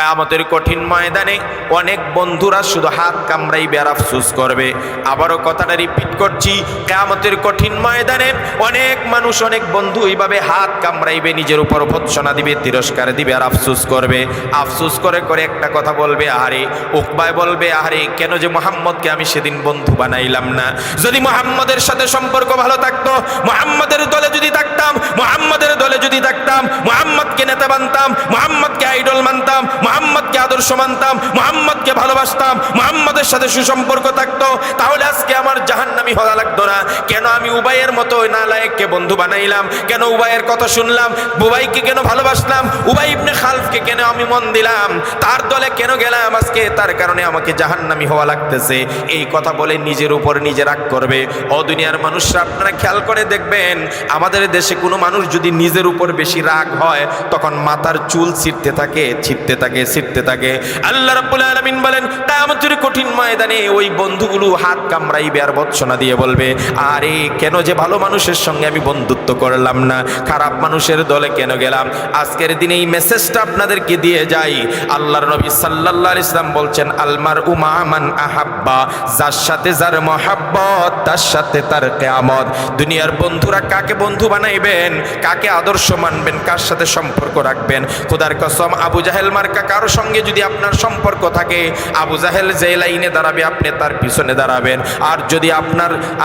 কিয়ামতের কঠিন ময়দানে অনেক বন্ধুরা শুধু হাত কামড়াইবে আর আফসোস করবে। আবারও কথাটা রিপিট করছি, কিয়ামতের কঠিন ময়দানে অনেক মানুষ, অনেক বন্ধু এইভাবে হাত কামড়াইবে, নিজের উপর ভৎসনা দিবে, তিরস্কার দিবে আর আফসোস করবে। আফসোস করে করে একটা কথা বলবে, আহারে উকবায় বলবে, আহারে কেন যে মুহাম্মদকে আমি সেদিন বন্ধু বানাইলাম না। যদি মুহাম্মদের সাথে সম্পর্ক ভালো থাকতো, মুহাম্মদের দলে যদি থাকতাম, মুহাম্মদের দলে যদি থাকতাম, মুহাম্মদকে নেতা মানতাম, মুহাম্মদকে আইডল মানতাম, মুহাম্মদকে আদর্শ মানতাম, মুহাম্মদকে ভালোবাসতাম, মুহাম্মদের সাথে সুসম্পর্ক থাকতো, তাহলে আজকে আমার জাহান্নামী হওয়া লাগতো না। কেন আমি উবাইয়ের মতো নালায়েককে বন্ধু বানাইলাম? কেন উবাইয়ের কথা শুনলাম? উবাইকে কেন ভালোবাসলাম? উবাই ইবনে খালফকে কেন আমি মন দিলাম? তার দলে কেন গেলাম? আজকে তার কারণে আমাকে জাহান্নামী হওয়া লাগতেছে। এই কথা বলে নিজের উপর নিজে রাগ করবে। ও দুনিয়ার মানুষরা, আপনারা খেয়াল করে দেখবেন, আমাদের দেশে কোনো মানুষ যদি নিজের উপর বেশি রাগ হয়, তখন মাথার চুল ছিঁড়তে থাকে, ছিঁড়তে থাকে, ছিঁড়তে থাকে। আল্লাহ রাব্বুল আলামিন বলেন, কিয়ামতের কঠিন ময়দানে ওই বন্ধুগুলো হাত কামড়াইবে আর ভৎসনা দিয়ে বলবে, আরে কেন যে ভালো মানুষের সঙ্গে আমি বন্ধুত্ব করলাম না, খারাপ মানুষের দলে কেন গেলাম। আজকের দিনে এই মেসেজটা আপনাদেরকে দিয়ে যাই। আল্লাহর নবী সাল্লাল্লাহু আলাইহি সাল্লাম বলছেন, আলমার উমা মান আহাব্বা, যার সাথে যার মহাব্বত তার সাথে তার কিয়ামত। দুনিয়ার বন্ধুরা কাকে বন্ধু বানাইবেন, কাকে আদর্শ মানবেন, কার সাথে সম্পর্ক রাখবেন? খোদার কসম, আবু জাহেল মার্কা কারো সঙ্গে যদি আপনার সম্পর্ক থাকে, আবু জাহেল যে লাইনে দাঁড়াবে আপনি তার পিছনে দাঁড়াবেন। আর যদি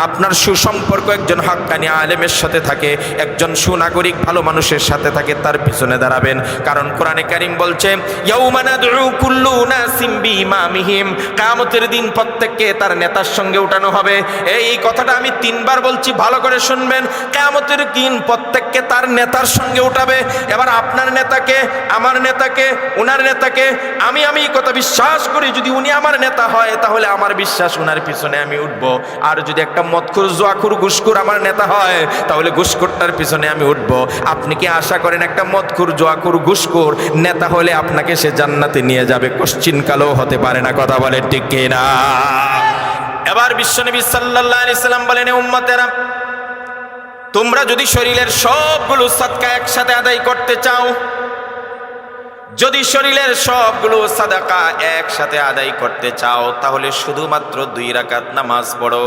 আপনার সুসম্পর্ক একজন হাক্কানি আলেমের সাথে থাকে, একজন সুনাগরিক ভালো মানুষের সাথে থাকে, তার পিছনে দাঁড়াবেন। কারণ কোরআনে কারীম বলছে, ইয়াউমা নাদউ কুল্লু নাসিম বিইমামিহিম, কিয়ামতের দিন প্রত্যেককে তার নেতার সঙ্গে উঠানো হবে। এই কথাটা আমি 3 বার বলছি, ভালো করে শুনবেন। কিয়ামতের দিন প্রত্যেককে তার নেতার সঙ্গে উঠাবে। এবার আপনার নেতাকে, আমার নেতাকে, উনার নেতাকে, আমি এই কথা বিশ্বাস করি, যদি উনি আমার নেতা হয় তাহলে আমার বিশ্বাস উনার পিছনে আমি উঠব। আর যদি একটা মদখোর, জুয়াখোর, ঘুষখোর আমার নেতা হয়, তাহলে ঘুষখোরটার পিছনে আমি উঠব। আপনি কি আশা করেন একটা মদখোর, জুয়াখোর, ঘুষখোর নেতা হলে আপনাকে সে জান্নাতে নিয়ে যাবে? কোশ্চিন কালেও হতে পারে না। কথা বলে ঠিক কিনা? এবার বিশ্বনবী সাল্লাল্লাহু আলাইহি সাল্লাম বলেন, উম্মতেরা, তোমরা যদি শরীরের সবগুলো সাদকা একসাথে আদায় করতে চাও, যদি শরীরের সবগুলো সাদাকা একসাথে আদায় করতে চাও, তাহলে শুধুমাত্র 2 রাকাত নামাজ পড়ো।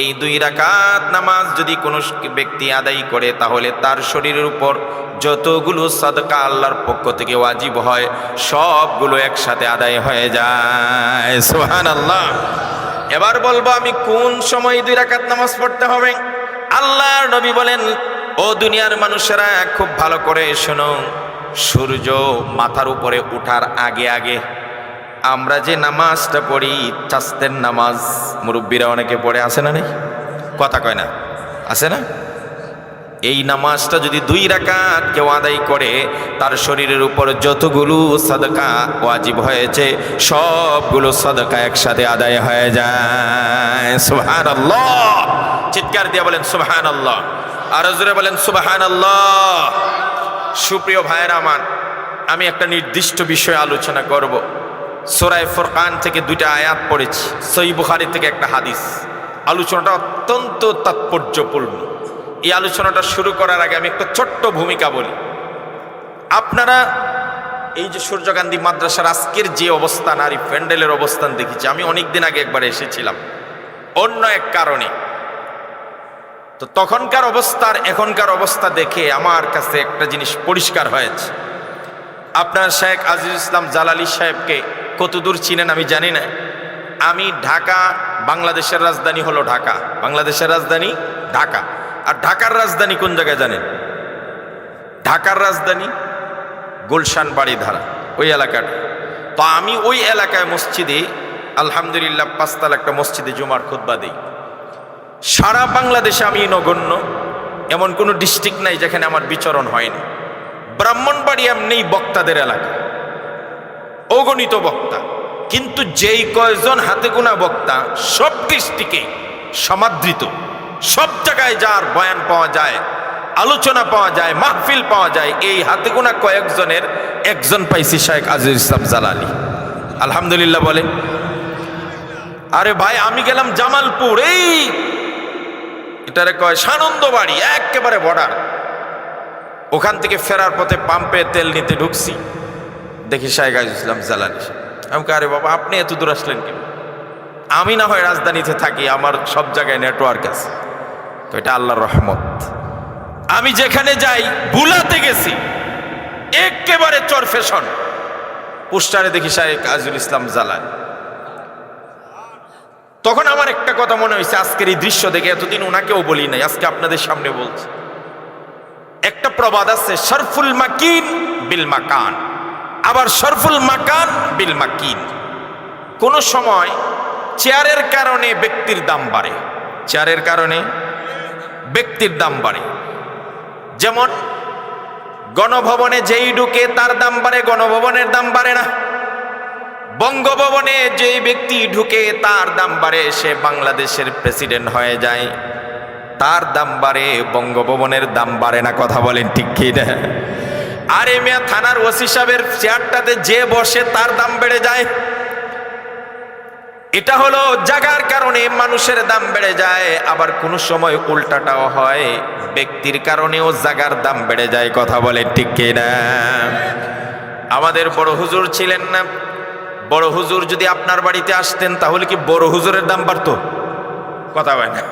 এই 2 রাকাত নামাজ যদি কোনো ব্যক্তি আদায় করে, তাহলে তার শরীরের উপর যতগুলো সাদকা আল্লাহর পক্ষ থেকে ওয়াজিব হয়, সবগুলো একসাথে আদায় হয়ে যায়। সুবহানাল্লাহ। এবার বলবো আমি কোন সময় 2 রাকাত নামাজ পড়তে হবে। আল্লাহর নবী বলেন, ও দুনিয়ার মানুষেরা খুব ভালো করে শোনো, সূর্য মাথার উপরে ওঠার আগে আগে আমরা যে নামাজটা পড়ি, চাস্তের নামাজ, মুরব্বীরা অনেকে পড়ে, আছে না? নেই? কথা কয় না, আছে না? এই নামাজটা যদি 2 রাকাত কেউ আদায় করে, তার শরীরের উপর যতগুলো সাদকা ওয়াজিব হয়েছে, সবগুলো সাদকা একসাথে আদায় হয়ে যায়। সুবহানাল্লাহ। চিৎকার দিয়ে বলেন সুবহানাল্লাহ। আর জোরে বলেন সুবহানাল্লাহ। সুপ্রিয় ভাইয়েরা আমার, আমি একটা নির্দিষ্ট বিষয়ে আলোচনা করব। সূরা ফুরকান থেকে 2টা আয়াত পড়েছি, সহিহ বুখারী থেকে একটা হাদিস। আলোচনাটা অত্যন্ত তাৎপর্যপূর্ণ। এই আলোচনাটা শুরু করার আগে আমি একটা ছোট্ট ভূমিকা বলি। আপনারা এই যে সূর্যকান্তি মাদ্রাসার আজকের যে অবস্থান, আর এই প্যান্ডেলের অবস্থান দেখেছি, আমি অনেক দিন আগে একবার এসেছিলাম অন্য এক কারণে। তো তখনকার অবস্থার এখনকার অবস্থা দেখে আমার কাছে একটা জিনিস পরিষ্কার হয়েছে। আপনার শেখ আজিজুল ইসলাম জালালি সাহেবকে কতদূর চিনেন আমি জানি না। আমি ঢাকা, বাংলাদেশের রাজধানী হলো ঢাকা, বাংলাদেশের রাজধানী ঢাকা। আর ঢাকার রাজধানী কোন জায়গায় জানেন? ঢাকার রাজধানী গুলশান বাড়িধারা, ওই এলাকাটা। তো আমি ওই এলাকায় মসজিদে, আলহামদুলিল্লাহ, 5 তলা একটা মসজিদে জুমার খুতবা দিই। সারা বাংলাদেশে আমি নগণ্য, এমন কোনো ডিস্ট্রিক্ট নাই যেখানে আমার বিচরণ হয়নি। ব্রাহ্মণবাড়িয়া এমনি বক্তাদের এলাকা, অগণিত বক্তা, কিন্তু যেই কয়জন হাতে গোনা বক্তা, সব ডিস্ট্রিক্টে সমাদৃত, সব জায়গায় যার বয়ান পাওয়া যায়, আলোচনা পাওয়া যায়, মাহফিল পাওয়া যায়, এই হাতে গোনা কয়েকজনের একজন পাইছি, শেখ আজিজুল ইসলাম জালালি। আলহামদুলিল্লাহ বলেন। আরে ভাই, আমি গেলাম জামালপুর, এই এটারে কয় সানন্দবাড়ি, একেবারে বর্ডার। ওখান থেকে ফেরার পথে পাম্পে তেল নিতে ঢুকছি, দেখি শাইখ আজিজুল ইসলাম জালালি। আমি কে আরে বাবা আপনি এত দূর আসলেন কেন? আমি না হয় রাজধানীতে থাকি, আমার সব জায়গায় নেটওয়ার্ক আছে। এটা আল্লাহর রহমত। আমি যেখানে যাই, বুলাতে গেছি একেবারে চর ফ্যাশন, পোস্টারে দেখি শাইখ আজিজুল ইসলাম জালালি। তখন আমার একটা কথা মনে হয়েছে, আজকের এই দৃশ্য দেখে, এতদিন ওনাকেও বলি নাই, আজকে আপনাদের সামনে বলছি। একটা প্রবাদ আছে, শরফুল মাকিন বিল মাকান, আবার শরফুল মাকান বিল মাকিন। কোন সময় চেয়ারের কারণে ব্যক্তির দাম বাড়ে, চেয়ারের কারণে ব্যক্তির দাম বাড়ে। যেমন গণভবনে যেই ঢুকে তার দাম বাড়ে, গণভবনের দাম বাড়ে না। বঙ্গভবনে যেই ব্যক্তি ঢুকে তার দাম বাড়ে, সে বাংলাদেশের প্রেসিডেন্ট হয়ে যায়, তার দাম বাড়ে, বঙ্গভবনের দাম বাড়ে না। কথা বলেন ঠিক কি না? আর মিয়া থানার ওসি সাহেবের চেয়ারটাতে যে বসে তার দাম বেড়ে যায়। এটা হলো জায়গার কারণে মানুষের দাম বেড়ে যায়। আবার কোন সময় উল্টাটাও হয়, ব্যক্তির কারণেও জায়গার দাম বেড়ে যায়। কথা বলেন ঠিক কি না? আমাদের বড় হুজুর ছিলেন না, বড় হুজুর যদি আপনার বাড়িতে আসতেন তাহলে কি বড় হুজুরের দাম বাড়তো? কথা বলেন না।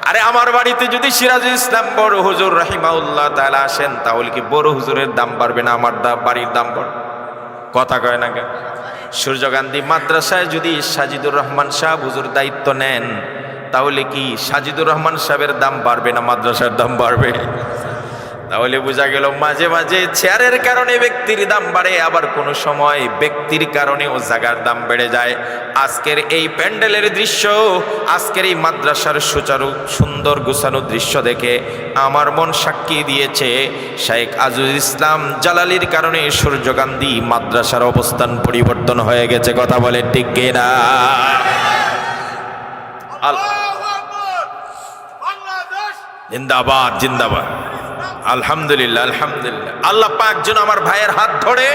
আরে আমার বাড়িতে যদি সিরাজুল ইসলাম বড় হুজুর রাহিমাহুল্লাহ তাআলা আসেন তাহলে কি বড় হুজুরের দাম বাড়বে না, আমার বাড়ির দাম বাড়বে? কথা কয় না কেন? সূর্যকান্তি মাদ্রাসায় যদি সাজিদুর রহমান সাহেব হুজুর দায়িত্ব নেন তাহলে কি সাজিদুর রহমান সাহেবের দাম বাড়বে না মাদ্রাসার দাম বাড়বে? তাহলে বোঝা গেল মাঝে মাঝে চেয়ারের কারণে ব্যক্তির দাম বাড়ে, আবার কোন সময় ব্যক্তির কারণেও জায়গার দাম বেড়ে যায়। আজকের এই প্যান্ডেলের দৃশ্য, আজকের এই মাদ্রাসার সুচারু সুন্দর গুছানো দৃশ্য দেখে আমার মন সাক্ষী দিয়েছে, শাইখ আজিজুল ইসলাম জালালির কারণে সূর্যকান্তি মাদ্রাসার অবস্থান পরিবর্তন হয়ে গেছে। কথা বলে ঠিক কিনা? জিন্দাবাদ জিন্দাবাদ। আলহামদুলিল্লাহ আলহামদুলিল্লাহ। আল্লাহ পাক যেন আমার ভাইয়ের হাত ধরে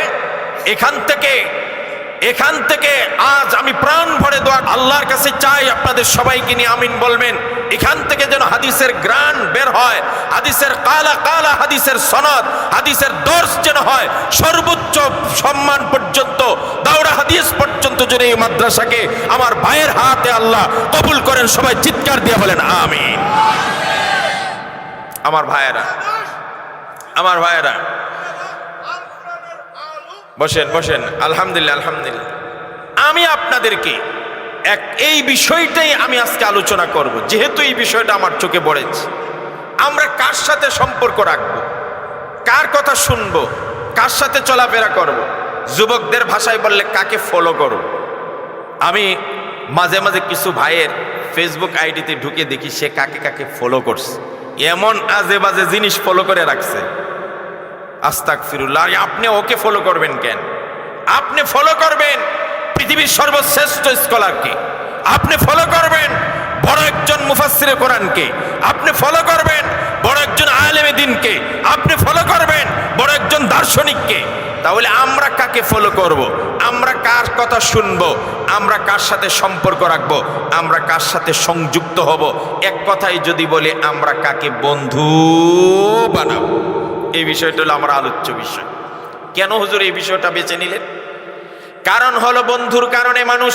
এখান থেকে আজ আমি প্রাণ ভরে দোয়া আল্লাহর কাছে চাই, আপনাদের সবাইকে নিয়ে আমিন বলবেন। এখান থেকে যেন হাদিসের গ্রান বের হয়, হাদিসের কালা কালা, হাদিসের সনদ, হাদিসের দর্শ যেন হয়। সর্বোচ্চ সম্মান পর্যন্ত, দাওরা হাদিস পর্যন্ত যেন এই মাদ্রাসাকে আমার ভাইয়ের হাতে আল্লাহ কবুল করেন। সবাই চিৎকার দিয়ে বলেন আমিন। আমার ভাইয়েরা, আমার ভাইয়েরা বসেন বসেন। আলহামদুলিল্লাহ আলহামদুলিল্লাহ। আমি আপনাদেরকে এই বিষয়টাই আমি আজকে আলোচনা করব, যেহেতু এই বিষয়টা আমার চোখে পড়েছে। আমরা কার সাথে সম্পর্ক রাখবো, কার কথা শুনবো, কার সাথে চলাফেরা করব। যুবকদের ভাষায় বললে কাকে ফলো করব। আমি মাঝে মাঝে কিছু ভাইয়ের ফেসবুক আইডিতে ঢুকে দেখি সে কাকে কাকে ফলো করছে, এমন আজে বাজে জিনিস ফলো করে রাখছে। আস্তাগফিরুল্লাহ। আপনি ওকে ফলো করবেন কেন? আপনি ফলো করবেন পৃথিবীর সর্বশ্রেষ্ঠ স্কলারকে, আপনি ফলো করবেন বড় একজন মুফাসসিরে কোরআনকে, আপনি ফলো করবেন বড় একজন আলেমে দ্বীনকে, আপনি ফলো করবেন বড় একজন দার্শনিককে। তাহলে আমরা কাকে ফলো করব? আমরা কার কথা শুনবো? আমরা কার সাথে সম্পর্ক রাখবো? আমরা কার সাথে সংযুক্ত হব? এক কথায় যদি বলি, আমরা কাকে বন্ধু বানাবো? এই বিষয়টা হলো আমার আলোচ্য বিষয়। কেন হুজুর এই বিষয়টা বেছে নিলেন? কারণ হলো বন্ধুর কারণে মানুষ,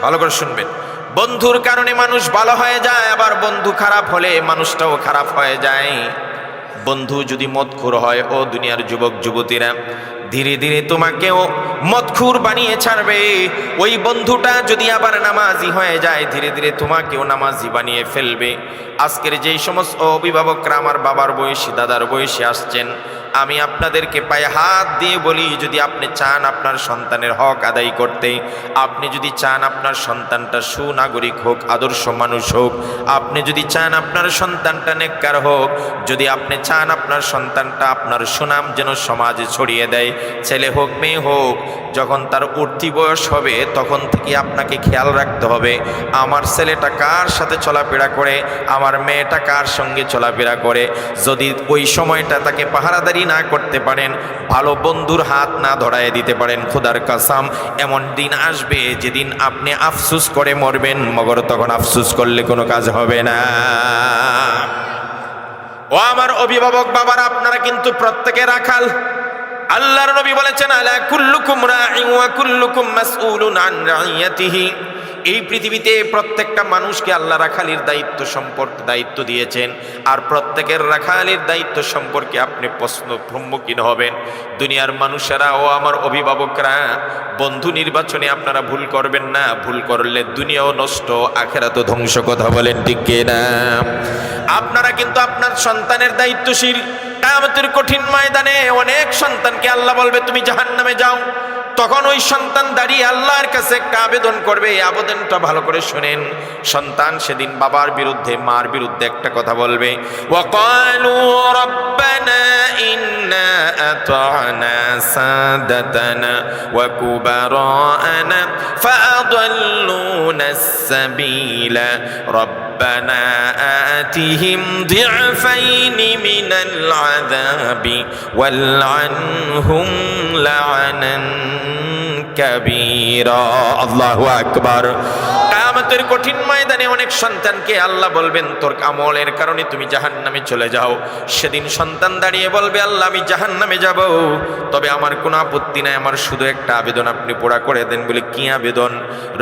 ভালো করে শুনবেন, বন্ধুর কারণে মানুষ ভালো হয়ে যায়, আবার বন্ধু খারাপ হলে মানুষটাও খারাপ হয়ে যায়। বন্ধু যদি মদখোর হয়, ও দুনিয়ার যুবক যুবতীরা, ধীরে ধীরে তোমাকেও মদখোর বানিয়ে ছাড়বে। ওই বন্ধুটা যদি আবার নামাজি হয়ে যায়, ধীরে ধীরে তোমাকেও নামাজি বানিয়ে ফেলবে। আজকের যেই সমস্ত অভিভাবকরা আমার বাবার বয়সী, দাদার বয়সী আসছেন, আমি আপনাদেরকে পায়ে হাত দিয়ে বলি, যদি আপনি চান আপনার সন্তানের হক আদায় করতে, আপনি যদি চান আপনার সন্তানটা সুনাগরিক হোক, আদর্শ মানুষ হোক, আপনি যদি চান আপনার সন্তানটা নেককার হোক, যদি আপনি চান আপনার সন্তানটা আপনার সুনাম যেন সমাজে ছড়িয়ে দেয়, ছেলে হোক মেয়ে হোক, যখন তার উঠতি বয়স হবে তখন থেকে আপনাকে খেয়াল রাখতে হবে, আমার ছেলেটা কার সাথে চলাফেরা করে, আমার মেয়েটা কার সঙ্গে চলাফেরা করে। যদি ওই সময়টা তাকে পাহারাদারি না করতে পারেন, ভালো বন্ধুর হাত না ধরায় দিতে পারেন, খোদার কসম এমন দিন আসবে যেদিন আপনি আফসোস করে মরবেন, মগর তখন আফসোস করলে কোনো কাজ হবে না। ও আমার অভিভাবক বাবারা, আপনারা কিন্তু প্রত্যেকে রাখাল, আল্লাহর নবী বলেছেন, আলা কুল্লুকুম রাইন ওয়া কুল্লুকুম মাসউলুন আন রাইয়াতিহি। এই পৃথিবীতে প্রত্যেকটা মানুষকে আল্লাহ রাখালির দায়িত্ব দিয়েছেন, আর প্রত্যেকের রাখালির দায়িত্ব সম্পর্কে আপনি প্রশ্ন সম্মুখীন হবেন। দুনিয়ার মানুষেরা ও আমার অভিভাবকরা, বন্ধু নির্বাচনে আপনারা ভুল করবেন না। ভুল করলে দুনিয়াও নষ্ট, আখিরাতও ধ্বংস। কথা বলেন ঠিক কিনা? আপনারা কিন্তু আপনার সন্তানের দায়িত্বশীল। কিয়ামতের কঠিন ময়দানে অনেক সন্তানকে আল্লাহ বলবে তুমি জাহান্নামে যাও। তখন ওই সন্তান দাঁড়িয়ে আল্লাহর কাছে একটা আবেদন করবে। এই আবেদনটা ভালো করে শুনেন। সন্তান সেদিন বাবার বিরুদ্ধে, মার বিরুদ্ধে একটা কথা বলবে, ওয়াকালু রাব্বানা ইন্না আতা'না সাদাতানা ওয়া কুবারানা ফাআদাল্লুনাস সাবিলা ربنا آتهم ضعفين من العذاب والعنهم لعنا كبيرا الله أكبر। কিয়ামতের কঠিন ময়দানে অনেক সন্তানকে আল্লাহ বলবেন তোর আমলের কারণে তুমি জাহান্নামে চলে যাও। সেদিন সন্তান দাঁড়িয়ে বলবে, আল্লাহ আমি জাহান্নামে যাব, তবে আমার কোনো আপত্তি নাই, আমার শুধু একটা আবেদন আপনি পুরা করে দেন। বলে কি আবেদন?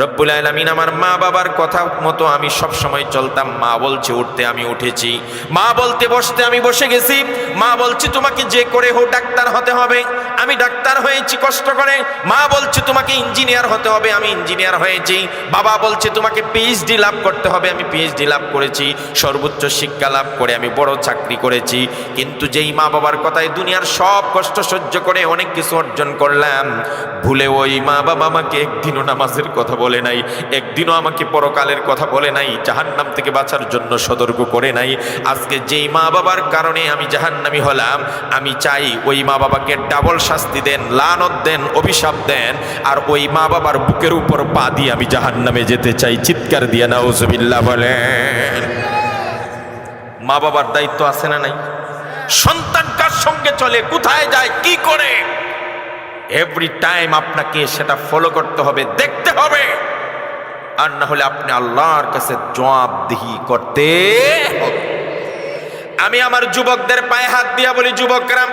রব্বুল আলামিন, আমার মা বাবার কথা মতো আমি সব সময় চলতাম। মা বলছে উঠতে আমি উঠেছি, মা বলতে বসতে আমি বসে গেছি, মা বলছে তোমাকে যে করে হোক ডাক্তার হতে হবে, আমি ডাক্তার হয়েছি কষ্ট করে। মা বলছে তোমাকে ইঞ্জিনিয়ার হতে হবে, আমি ইঞ্জিনিয়ার হয়েছি। বাবা বলছে তোমাকে পিএইচডি লাভ করতে হবে, আমি পিএইচডি লাভ করেছি। সর্বোচ্চ শিক্ষা লাভ করে আমি বড় চাকরি করেছি। কিন্তু যেই মা বাবার কথায় দুনিয়ার সব কষ্ট সহ্য করে অনেক কিছু অর্জন করলাম, ভুলে ওই মা বাবা আমাকে একদিনও নামাজের কথা বলে নাই, একদিনও আমাকে পরকালের কথা বলে নাই, জাহান্নাম থেকে বাঁচার জন্য সতর্ক করে নাই। আজকে যেই মা বাবার কারণে আমি জাহান্নামী হলাম, আমি চাই ওই মা বাবাকে ডাবল শাস্তি দেন, লানত দেন, অভিশাপ দেন, আর ওই মা বাবার বুকের উপর পা দিয়ে আমি জাহান্নামে যেতে চাই। চিৎকার দিয়ে নাউজুবিল্লাহ বলেন। মা বাবার দায়িত্ব আছে না নাই? সন্তান কার সঙ্গে চলে, কোথায় যায়, কি করে, এভরি টাইম আপনাকে সেটা ফলো করতে হবে, দেখতে হবে। আর না হলে আপনি আল্লাহর কাছে জবাবদিহি করতে হবে। আমি আমার যুবকদের পায়ে হাত দিয়া বলি, যুবকরা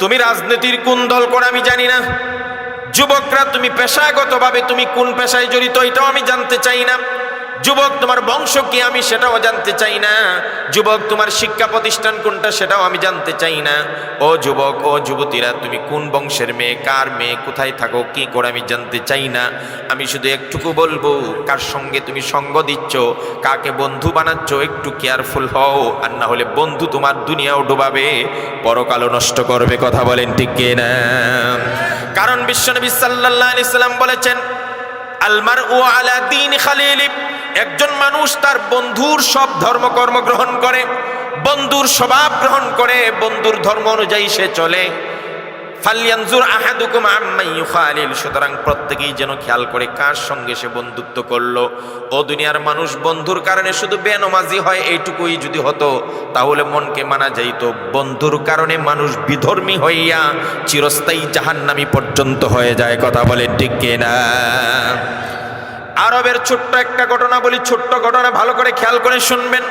তুমি রাজনীতির কোন দল করে আমি জানি না। যুবকরা তুমি পেশাগতভাবে তুমি কোন পেশায় জড়িত এটাও আমি জানতে চাই না। যুবক তোমার বংশ কি আমি সেটাও জানতে চাই না। যুবক তোমার শিক্ষা প্রতিষ্ঠান কোনটা সেটাও আমি জানতে চাই না। ও যুবক, ও যুবতীরা, তুমি কোন বংশের মেয়ে, কার মেয়ে, কোথায় থাকো, কি করে আমি জানতে চাই না। আমি শুধু একটুকু বলবো, কার সঙ্গে তুমি সঙ্গ দিচ্ছ, কাকে বন্ধু বানাচ্ছ, একটু কেয়ারফুল হও। আর না হলে বন্ধু তোমার দুনিয়াও ডুবাবে, পরকালও নষ্ট করবে। কথা বলেন ঠিক কিনা? কারণ বিশ্বনবী সাল্লাল্লাহু আলাইহি সাল্লাম বলেছেন, আল মারউ আলা দীন খালিলি, একজন মানুষ তার বন্ধুর সব ধর্মকর্ম গ্রহণ করে, বন্ধুর স্বভাব গ্রহণ করে, বন্ধুর ধর্ম অনুযায়ী সে চলে। ফালয়ানজুর আহাদুকুম আম্মা ইউখালিল, সুতরাং প্রত্যেকেই যেন খেয়াল করে কার সঙ্গে সে বন্ধুত্ব করলো। ও দুনিয়ার মানুষ বন্ধুর কারণে শুধু বেনমাজি হয়, এইটুকুই যদি হতো তাহলে মনকে মানা যাইত। বন্ধুর কারণে মানুষ বিধর্মী হইয়া চিরস্থায়ী জাহান্নামী পর্যন্ত হয়ে যায়। কথা বলেন ঠিক কিনা? আরবের ছোট্ট একটা ঘটনা বলি, ছোট্ট ঘটনা, ভালো করে খেয়াল করে শুনবেন।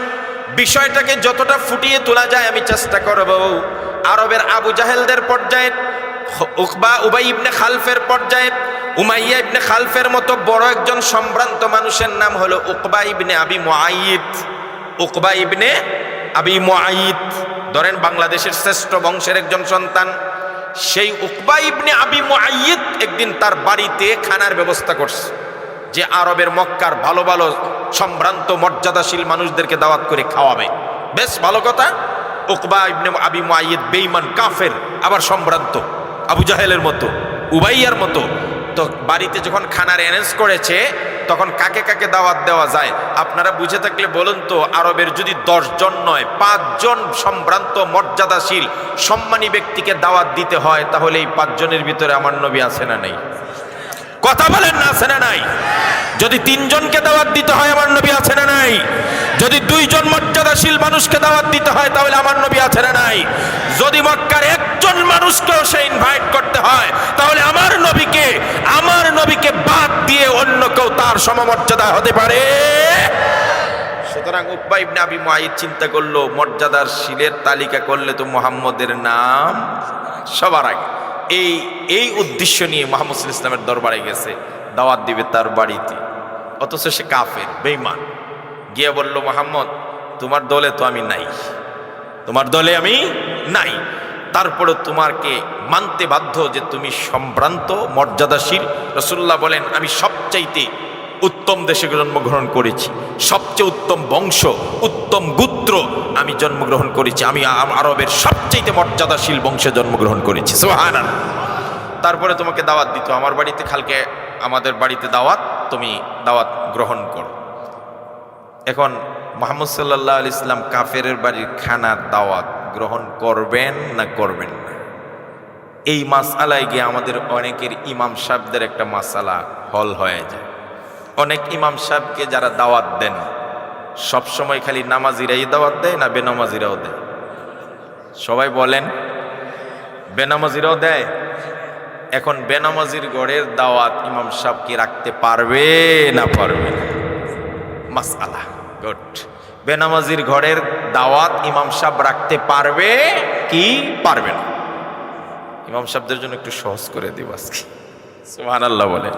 বিষয়টাকে যতটা ফুটিয়ে তোলা যায় আমি চেষ্টা করব। আরবের আবু জাহেলদের পর্যায়ে, উবাই ইবনে খালফের পর্যায়ে, উমাইয়া ইবনে খালফের মতো বড় একজন সম্ভ্রান্ত মানুষের নাম হলো উকবা ইবনে আবি মুআইয়িদ। উকবা ইবনে আবি মুআইয়িদ ধরেন বাংলাদেশের শ্রেষ্ঠ বংশের একজন সন্তান। সেই উকবা ইবনে আবি মুআইয়িদ একদিন তার বাড়িতে খানার ব্যবস্থা করছে, যে আরবের মক্কার ভালো ভালো সম্ভ্রান্ত মর্যাদাশীল মানুষদেরকে দাওয়াত করে খাওয়াবে। বেশ ভালো কথা। উকবা ইবনে আবি মুআইয়িদ বেঈমান, কাফের, আবার সম্ভ্রান্ত, আবু জাহেলের মতো, উবাইয়ার মতো। তো বাড়িতে যখন খানার অ্যারেঞ্জ করেছে, তখন কাকে কাকে দাওয়াত দেওয়া যায় আপনারা বুঝে থাকলে বলুন তো। আরবের যদি 10 জন নয় 5 জন সম্ভ্রান্ত মর্যাদাশীল সম্মানী ব্যক্তিকে দাওয়াত দিতে হয়, তাহলে এই 5 জনের ভিতরে আমার নবী আছে না নাই? কথা বলেন না, আছে না নাই? যদি 3 জনকে দাওয়াত দিতে হয়, আমার নবী আছে না নাই? যদি 2 জন মর্যাদাশীল মানুষকে দাওয়াত দিতে হয়, তাহলে আমার নবী আছে না নাই? যদি মক্কার একজন মানুষকেও সে ইনভাইট করতে হয়, তাহলে আমার নবীকে বাদ দিয়ে অন্য কেউ তার সমমর্যাদা হতে পারে? সুতরাং উকবা ইবনে আবি মুআইয়িদ চিন্তা করলো, মর্যাদার শীলের তালিকা করলে তো মুহাম্মদের নাম সবার আগে। এই এই উদ্দেশ্য নিয়ে মুহাম্মদ সাল্লাল্লাহু আলাইহি ওয়াসাল্লামের দরবারে গেছে, দাওয়াত দিবে তার বাড়িতে, অথচ সে কাফের বেঈমান। গিয়ে বলল, মুহাম্মদ তোমার দলে তো আমি নাই, তোমার দলে আমি নাই, তারপরে তোমাকে মানতে বাধ্য যে তুমি সম্ভ্রান্ত মর্যাদাশীল। রাসূলুল্লাহ বলেন, আমি সবচাইতে উত্তম দেশে জন্মগ্রহণ করেছি, সবচেয়ে উত্তম বংশ, উত্তম গোত্র আমি জন্মগ্রহণ করেছি, আমি আরবের সবচাইতে মর্যাদাশীল বংশে জন্মগ্রহণ করেছি। সুবহানাল্লাহ। তারপরে তোমাকে দাওয়াত দিত, আমার বাড়িতে কালকে আমাদের বাড়িতে দাওয়াত, তুমি দাওয়াত গ্রহণ করো। এখন মুহাম্মদ সাল্লাল্লাহু আলাইহি ওয়াসাল্লাম কাফেরের বাড়ির খানার দাওয়াত গ্রহণ করবেন না করবেন না? এই মাসআলায় গিয়ে আমাদের অনেকের ইমাম সাহেবদের একটা মাসআলা হল হয়ে যায়। অনেক ইমাম সাহেবকে যারা দাওয়াত দেন, সবসময় খালি নামাজিরাই দাওয়াত দেয় না বেনামাজিরাও দেয়? সবাই বলেন, বেনামাজিরাও দেয়। এখন বেনামাজির গড়ের দাওয়াত ইমাম সাহেব কি রাখতে পারবে না পারবে না? মাসআলা গুড। বেনামাজির ঘরের দাওয়াত ইমাম সাহেব রাখতে পারবে কি পারবে না? ইমাম সাহেবদের জন্য একটু সহজ করে দিব আজকে। সুবহানাল্লাহ বলে,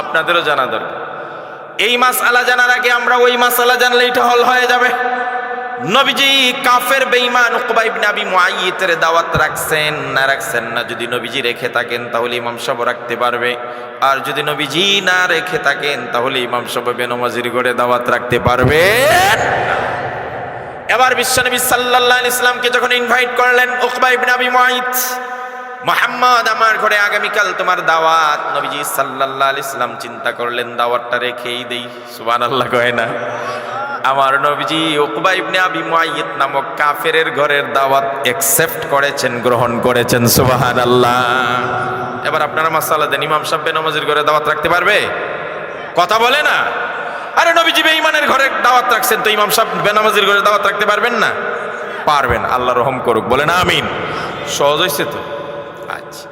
আপনাদেরও জানা দরকার। এই মাসআলা জানার আগে আমরা ওই মাসআলা জানলে এটা হল হয়ে যাবে। নবীজি কাফের বেঈমান উকবা ইবনে আবি মুআইয়িতের দাওয়াত রাখছেন না রাখছেন না? যদি নবীজি রেখে থাকেন তাহলে ইমাম সাহেব রাখতে পারবে, আর যদি নবীজি না রেখে থাকেন তাহলে ইমাম সাহেব বেনামাজির ঘরে দাওয়াত রাখতে পারবে। এবার বিশ্বনবী সাল্লাল্লাহু আলাইহি ওয়াসাল্লামকে যখন ইনভাইট করলেন উকবা ইবনে আবি মুআইয়িত, মুহাম্মদ আমার ঘরে আগামীকাল তোমার দাওয়াত। নবীজি সাল্লাল্লাহু আলাইহি ওয়াসাল্লাম চিন্তা করলেন দাওয়াতটা রেখেই দেই। সুবহানাল্লাহ কয় না? আমার নবীজি উকবা ইবনে আবি মুআইয়িত নামক কাফেরের ঘরের দাওয়াত অ্যাকসেপ্ট করেছেন, গ্রহণ করেছেন। সুবহানাল্লাহ। এবার আপনারা মাসআলা দেন, ইমাম সাহেব বেনামাজির ঘরে দাওয়াত রাখতে পারবে? কথা বলে না? আরে নবীজি বেঈমানের ঘরে দাওয়াত রাখছেন, তো ইমাম সাহেব বেনামাজির ঘরে দাওয়াত রাখতে পারবেন না? পারবেন। আল্লাহ রহম করুক, বলেন আমিন। সহজ হয়েছে তো? আচ্ছা,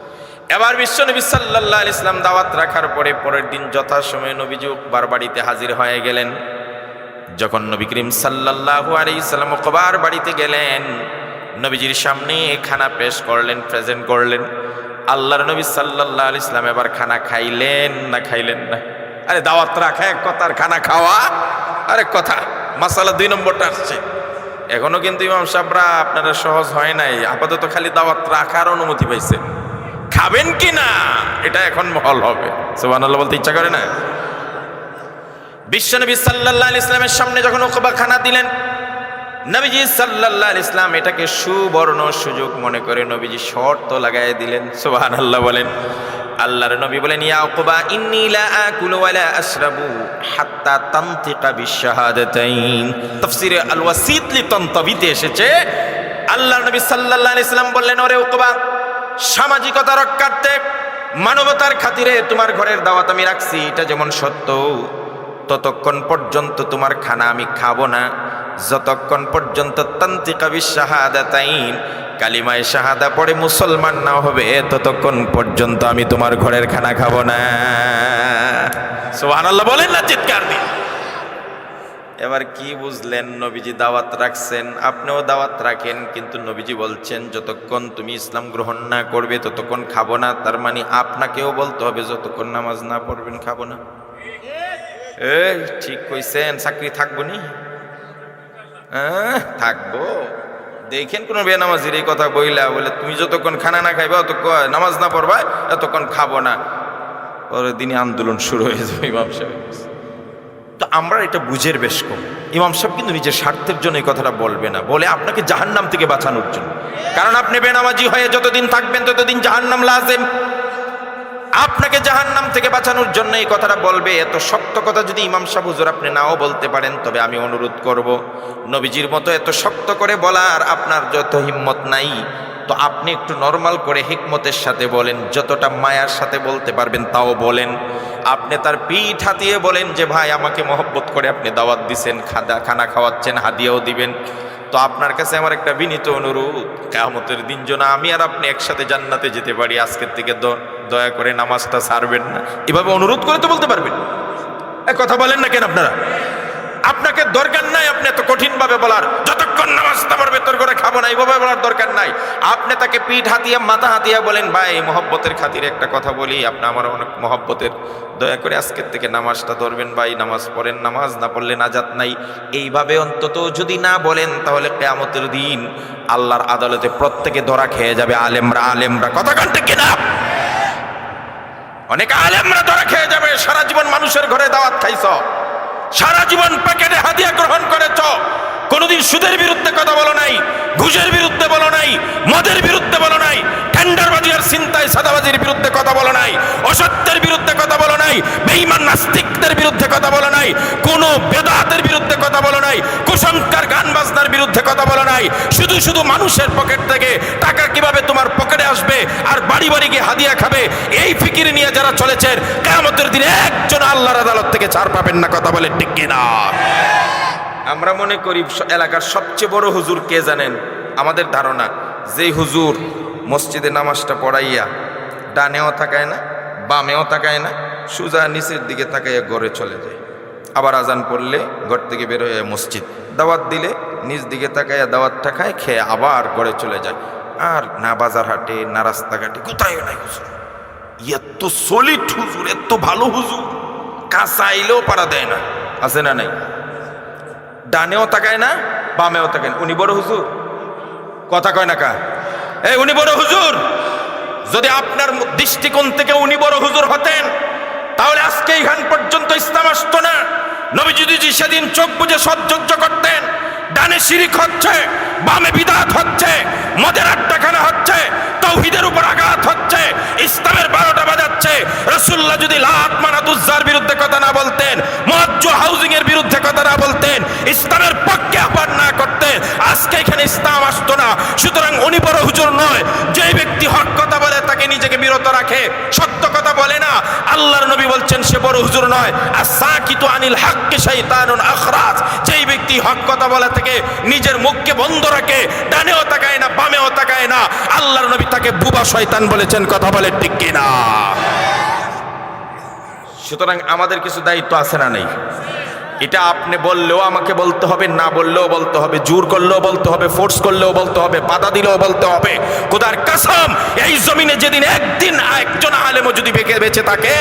এবার বিশ্বনবী সাল্লাল্লাহু আলাইহি ওয়াসাল্লাম দাওয়াত রাখার পরে পরের দিন যথাসময়ে নবীজি উকবার বাড়িতে হাজির হয়ে গেলেন। যখন নবী করিম সাল্লাল্লাহু আলাইহি ওয়াসাল্লাম উকবার বাড়িতে গেলেন, নবীজির সামনে খানা পেশ করলেন, প্রেজেন্ট করলেন। আল্লাহর নবী সাল্লাল্লাহু আলাইহি ওয়াসাল্লাম এবার খানা খাইলেন না খাইলেন না? আরে দাওয়াত রাখা এক কথা, আর খানা খাওয়া আরেক কথা। মাসালা 2 নম্বরটা আসছে। এখনো কিন্তু ইমাম সাহেবরা আপনারা সহজ হয় নাই, আপাতত খালি দাওয়াত রাখার অনুমতি পাইছেন, খাবেন কি না এটা এখন মহল হবে। সুবহানাল্লাহ বলতে ইচ্ছা করে না? বিশ্বনবী সাল্লাল্লাহু আলাইহি ওয়াসাল্লামের সামনে যখন উকবা খানা দিলেন, নবীজি সাল্লাল্লাহু আলাইহি ওয়াসাল্লাম এটাকে সুবর্ণ সুযোগ মনে করে নবীজি শর্ত লাগায় দিলেন। সুবহানাল্লাহ বলেন। আল্লাহর নবী বলেন, ইয়া উকবা ইন্নী লা আকুলু ওয়া লা আশরাবু হাত্তা তানতিকা বিশাহাদাতাইন। তাফসীরে আল ওয়াসিত লি তানতাবিতে এসেছে, আল্লাহর নবী সাল্লাল্লাহু আলাইহি ওয়াসাল্লাম বললেন, ওরে উকবা, সামাজিকতা রক্ষার্থে মানবতার খাতিরে তোমার ঘরের দাওয়াত আমি রাখছি, এটা যেমন সত্য, ততক্ষণ পর্যন্ত তোমার খানা আমি খাবো না যতক্ষণ পর্যন্ত তানতিকা বিশাহাদাতাইন, কালিমায়ে শাহাদা পড়ে মুসলমান না হবে ততক্ষণ পর্যন্ত আমি তোমার ঘরের খানা খাবো না। সুবহানাল্লাহ বলেন না চিৎকার দিয়ে? এবার কি বুঝলেন? নবীজি দাওয়াত রাখছেন, আপনিও দাওয়াত রাখেন, কিন্তু নবীজি বলছেন যতক্ষণ তুমি ইসলাম গ্রহণ না করবে ততক্ষণ খাবো না। তার মানে আপনাকেও বলতে হবে যতক্ষণ নামাজ না পড়বেন খাবো না। এই ঠিক কইছেন, চাকরি থাকবো নি? থাকবো। দেখেন কোন বেনামাজির এই কথা বইলা বলে তুমি যতক্ষণ খানা না খাইবা ততক্ষণ নামাজ না পড়বা ততক্ষণ খাবো না, পরের দিনই আন্দোলন শুরু হয়ে যাবে ইমাম সাহেব। তো আমরা এটা বুঝের বেশ কম। ইমাম সাহেব কিন্তু নিজের স্বার্থের জন্য এই কথাটা বলবে না, বলে আপনাকে জাহান্নাম থেকে বাঁচানোর জন্য। কারণ আপনি বেনামাজি হয়ে যতদিন থাকবেন ততদিন জাহান্নাম লাজেম। আপনাকে জাহান্নাম থেকে বাঁচানোর জন্য এই কথাটা বলবে। এত শক্ত কথা যদি ইমাম সাহেব হুজুর আপনি নাও বলতে পারেন, তবে আমি অনুরোধ করব, নবীজির মতো এত শক্ত করে বলার আপনার যত হিম্মত নাই, তো আপনি একটু নরমাল করে হিকমতের সাথে বলেন, যতটা মায়ার সাথে বলতে পারবেন তাও বলেন। আপনি তার পিঠ হাতিয়ে বলেন যে ভাই আমাকে মহব্বত করে আপনি দাওয়াত দিছেন, খানা খাওয়াচ্ছেন, হাদিয়াও দিবেন, তো আপনার কাছে আমার একটা বিনীত অনুরোধ, কিয়ামতের দিন যেন আমি আর আপনি একসাথে জান্নাতে যেতে পারি, আজকের থেকে দয়া করে নামাজটা ছাড়বেন না। এভাবে অনুরোধ করে তো বলতে পারবেন। কথা বলেন না কেন আপনারা? আপনাকে দরকার নাই আপনি এত কঠিন ভাবে বলার, যতক্ষণ নামাজটা পড়বে তোর করে খাবো না, এইভাবে বলার দরকার নাই। আপনি তাকে পিঠ হাতিয়া মাথা হাতিয়া বলেন, ভাই মহব্বতের খাতিরে একটা কথা বলি, আপনি আমার অনেক মহব্বতের, দয়া করে আজকের থেকে নামাজটা ধরবেন ভাই, নামাজ পড়েন, নামাজ না পড়লে নাজাত নাই। এইভাবে অন্তত যদি না বলেন তাহলে কিয়ামতের দিন আল্লাহর আদালতে প্রত্যেকে ধরা খেয়ে যাবে। আলেমরা কথা কানতে কিনা, অনেক আলেমরা ধরা খেয়ে যাবে। সারা জীবন মানুষের ঘরে দাওয়াত খাইছ, সারা জীবন প্যাকেটে হাদিয়া গ্রহণ করেছ, কোনোদিন সুদের বিরুদ্ধে কথা বলো নাই, ঘুষের বিরুদ্ধে বলো নাই, মদের বিরুদ্ধে বলো নাই, টেন্ডারবাজি আর চিন্তায় সাদাবাজির বিরুদ্ধে কথা বলো নাই, অসত্যের বিরুদ্ধে কথা বলো নাই, বেঈমান নাস্তিকদের বিরুদ্ধে কথা বলো নাই, কোনো বেদাতের বিরুদ্ধে কথা বলো নাই, কুসংস্কার গান বাজনার বিরুদ্ধে কথা বলো নাই। শুধু মানুষের পকেট থেকে টাকা কিভাবে তোমার পকেটে আসবে আর বাড়ি বাড়ি গিয়ে হাদিয়া খাবে, এই ফিকির নিয়ে যারা চলেছেন, কিয়ামতের দিনে একজন আল্লাহর আদালত থেকে ছাড় পাবেন না। কথা বলে ঠিক কিনা? আমরা মনে করি এলাকার সবচেয়ে বড় হুজুর কে জানেন? আমাদের ধারণা যেই হুজুর মসজিদে নামাজটা পড়াইয়া ডানেও তাকায় না, বামেও তাকায় না, সোজা নিচের দিকে তাকাইয়া ঘরে চলে যায়, আবার আজান পড়লে ঘর থেকে বের হয়ে মসজিদ, দাওয়াত দিলে নিজ দিকে তাকাইয়া দাওয়াতটা খায়, খেয়ে আবার ঘরে চলে যায়, আর না বাজার হাটে না রাস্তাঘাটে, কোথায় নাই হুজুর। এত সলিড হুজুর, এত ভালো হুজুর, কাঁচা আইলেও পারা দেয় না, আছে না নাই? ডানেও তাকায় না, বামেও তাকায় না, উনি বড় হুজুর? কথা কয় না কা? এই উনি বড় হুজুর? যদি আপনার দৃষ্টিকোণ থেকে উনি বড় হুজুর হতেন তাহলে আজকে এইখান পর্যন্ত ইসলাম আসতো না। নবীজি যদি সেদিন চোখ বুজে সহ্য করতেন, ডানে শিরিক হচ্ছে, বামে বিদআত হচ্ছে, মদের আড্ডাখানা হচ্ছে, তাওহীদের উপর আঘাত হচ্ছে, ইসলামের 12টা বাজাচ্ছে, রাসূলুল্লাহ যদি লাত মানাত উজ্জার বিরুদ্ধে কথা না বলতেন, মুআজ্জু হাউজিং এর বিরুদ্ধে কথা না বলতেন, ইসলামের পক্ষে আহ্বান না করতেন, আজকে এখানে ইসলাম আসতো না। সুতরাং উনি বড় হুজুর নয়। যে ব্যক্তি হক কথা বলে তাকে নিজেকে বিরত রাখে, সত্য কথা বলে না, আল্লাহর নবী বলছেন সে বড় হুজুর নয়। আস-সাকিতু আনিল হাক্কি শাইতানুন আখরাজ। যেই ব্যক্তি হক কথা বলা থেকে নিজের মুখকে বন্ধ রাখে, ডানেও তাকায় না, বামেও তাকায় না, আল্লাহর নবী তাকে বুবা শয়তান বলেছেন। কথা বলে ঠিক কিনা? সুতরাং আমাদের কিছু দায়িত্ব আছে না নেই? এটা আপনি বললেও আমাকে বলতে হবে, না বললেও বলতে হবে, জোর করলেও বলতে হবে, ফোর্স করলেও বলতে হবে, বাধা দিলেও বলতে হবে। খোদার কসম, এই জমিনে যেদিন একদিন একজন আলেমও যদি বেঁচে থাকে,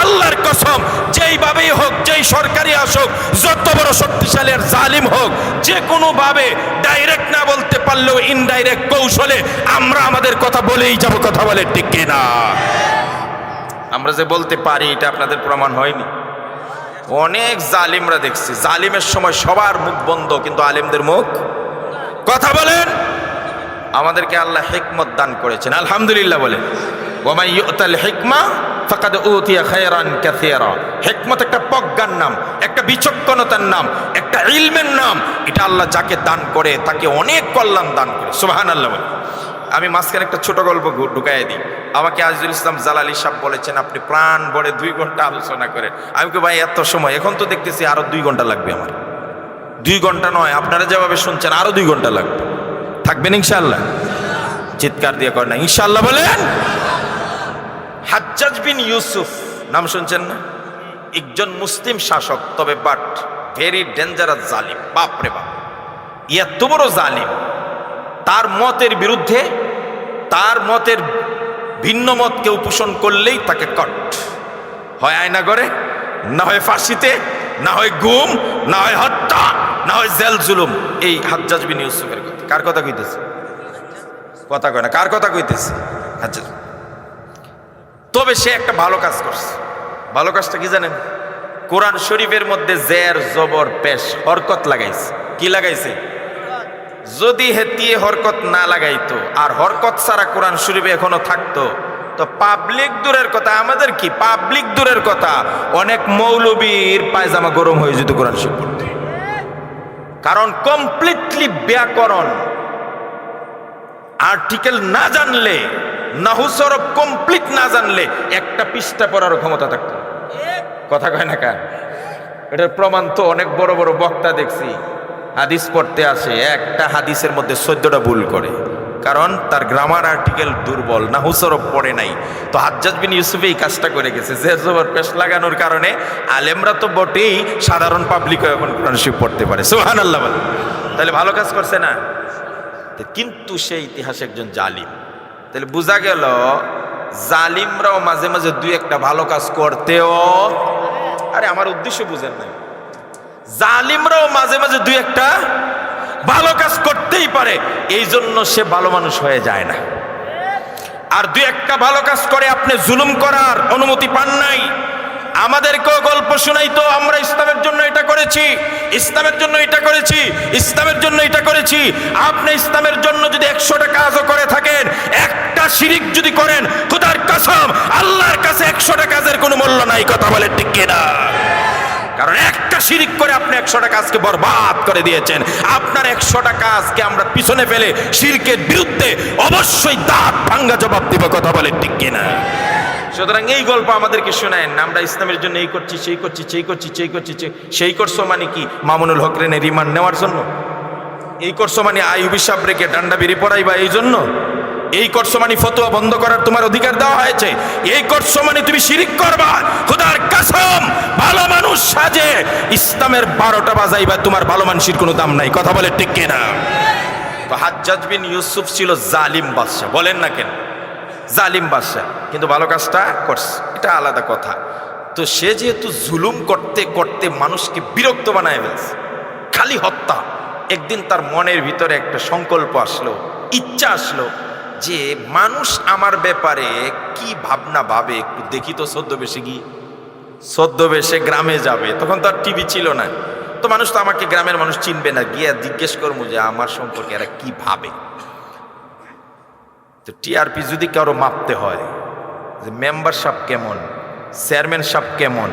আল্লাহর কসম, যেইভাবেই হোক, যেই সরকারি আসুক, যত বড় শক্তিশালী আর জালিম হোক, যে কোনো ভাবে ডাইরেক্ট না বলতে পারলেও ইনডাইরেক্ট কৌশলে আমরা আমাদের কথা বলেই যাব। কথা বলে ঠিক কিনা? আমরা যে বলতে পারি এটা আপনাদের প্রমাণ হয়নি? অনেক জালিমরা দেখছি, জালিমের সময় সবার মুখ বন্ধ, কিন্তু আলেমদের মুখ। কথা বলেন। আমাদেরকে আল্লাহ হিকমত দান করেছেন, আলহামদুলিল্লাহ বলে। ওয়া মান ইউতাল হিকমা ফাকাদ উতিয়া খায়রান কাসীরা। হিকমত একটা প্রজ্ঞার নাম, একটা বিচক্ষণতার নাম, একটা ইলমের নাম। এটা আল্লাহ যাকে দান করে তাকে অনেক কল্যাণ দান করে। সুবহানাল্লাহ বলে। আমি মাঝখানে একটা ছোট গল্প ঢুকাই দিই। আমাকে আজিজুল ইসলাম জালালি সাহেব বলেছেন আপনি প্রাণ ভরে 2 ঘন্টা আলোচনা করেন। আমি কি ভাই এত সময়? এখন তো দেখতেছি আরো 2 ঘন্টা লাগবে আমার। 2 ঘন্টা নয়, আপনারা যেভাবে শুনছেন আরো 2 ঘন্টা লাগবে। থাকবেন ইনশাআল্লাহ? চিৎকার দিয়ে করেন না ইনশাআল্লাহ বলেন। হাজ্জাজ বিন ইউসুফ নাম শুনছেন না? একজন মুসলিম শাসক, তবে বাট ভেরি ডেঞ্জারাস জালিম। বাপ রে বাপ, এত বড় জালিম, তার মতের বিরুদ্ধে, তার মতের ভিন্ন মত কেউ পোষণ করলেই তাকে কট, হয় আয়না করে, না হয় ফাঁসিতে, না হয় গুম, না হয় হত্যা, না হয় জেল জুলুম। এই হাজ্জাজ বিন ইউসুফের কথা। কার কথা কইতেছে? কথা কয় না। কার কথা কইতেছে? হাজ্জাজ। তবে সে একটা ভালো কাজ করছে। ভালো কাজটা কি জানেন? কোরআন শরীফের মধ্যে জের জবর পেশ হরকত লাগাইছে। কি লাগাইছে? যদি হেতিয়ে হরকত না লাগাইতো আর হরকত ছাড়া কোরআন শরীফে এখনো থাকতো তো পাবলিক দূরের কথা, আমাদের কি পাবলিক দূরের কথা, অনেক মৌলবীর পায়জামা গরম হয়ে যেত কোরআন শরীফ পড়তে। কারণ কমপ্লিটলি ব্যাকরণ আর্টিকেল না জানলে, নাহু সরফ কমপ্লিট না জানলে একটা পৃষ্ঠা পড়ার ক্ষমতা থাকতো। কথা কয় না কার? এটার প্রমাণ তো অনেক বড় বড় বক্তা দেখছি, হাদিস পড়তে আসে, একটা হাদিসের মধ্যে 14টা ভুল করে। কারণ তার গ্রামার আর্টিকেল দুর্বল, না হুসরফ পড়ে নাই। তো হাজ্জাজ বিন ইউসুফ এই কাজটা করে গেছে, জের জবর পেশ লাগানোর কারণে আলেমরা তো বটেই, সাধারণ পাবলিকও এখন কোরআন শরীফ পড়তে পারে। সুবহানাল্লাহ বলে, তাহলে ভালো কাজ করছে না? কিন্তু সেই ইতিহাসে একজন জালিম। তাহলে বোঝা গেল জালিমরাও মাঝে মাঝে দুই একটা ভালো কাজ করতেও, আরে আমার উদ্দেশ্য বুঝেন নাই, জালিমরাও মাঝে মাঝে দুই একটা ভালো কাজ করতেই পারে, এই জন্য সে ভালো মানুষ হয়ে যায় না। আর দুই একটা ভালো কাজ করে আপনি জুলুম করার অনুমতি পান নাই। আমাদেরকেও গল্প শোনাইতো, আমরা ইসলামের জন্য এটা করেছি, ইসলামের জন্য এটা করেছি, ইসলামের জন্য এটা করেছি। আপনি ইসলামের জন্য যদি 100টা কাজও করে থাকেন, একটা শিরিক যদি করেন, খোদার কসম আল্লাহর কাছে 100টা কাজের কোনো মূল্য নাই। কথা বলে ঠিক কিনা? কারণ একটা শিরিক করে আপনি 100টা কাজকে বরবাদ করে দিয়েছেন। আপনার 100টা কাজকে আমরা পিছনে ফেলে শিরকের বিরুদ্ধে অবশ্যই দাঁত ভাঙ্গা জবাব দিব। কথা বলে ঠিক কিনা? সুতরাং এই গল্প আমাদেরকে শোনায় না, আমরা ইসলামের জন্য এই করছি, সেই করছি, সেই করছি, সেই করছি, সেই করছো মানে কি? মামুনুল হক রেনে রিমান্ড নেওয়ার জন্য? এই করছো মানে আইয়ুবী সাবরেকে ডান্ডা বিড়ি পড়াইবা এই জন্য? এই করছো মানে ফতোয়া বন্ধ করার তোমার অধিকার দেওয়া হয়েছে? এই করছো মানে তুমি শিরিক করবা? খোদার কসম ভালো মানুষ সাজে ইসলামের 12টা বাজাইবা, তোমার ভালো মানুষের কোনো দাম নাই। কথা বলে ঠিক কিনা? তো হাজ্জাজ বিন ইউসুফ ছিল জালিম বাদশা, বলেন না কেন? জালিম বাদশা, কিন্তু ভালো কাজটা করছে, এটা আলাদা কথা। তো সে যেহেতু জুলুম করতে করতে মানুষকে বিরক্ত বানায় ফেলছে, খালি হত্যা। একদিন তার মনের ভিতরে একটা সংকল্প আসলো, ইচ্ছা আসলো যে মানুষ আমার ব্যাপারে কি ভাবনা ভাবে একটু দেখি তো। ছদ্মবেশে গ্রামে যাবে, তখন তো আর টিভি ছিল না, তো মানুষ তো আমাকে গ্রামের মানুষ চিনবে না, গিয়ে জিজ্ঞেস করবো যে আমার সম্পর্কে এরা কি ভাবে। তো টিআরপি যদি কারো মাপতে হয় যে মেম্বার সাহেব কেমন, চেয়ারম্যান সাহেব কেমন,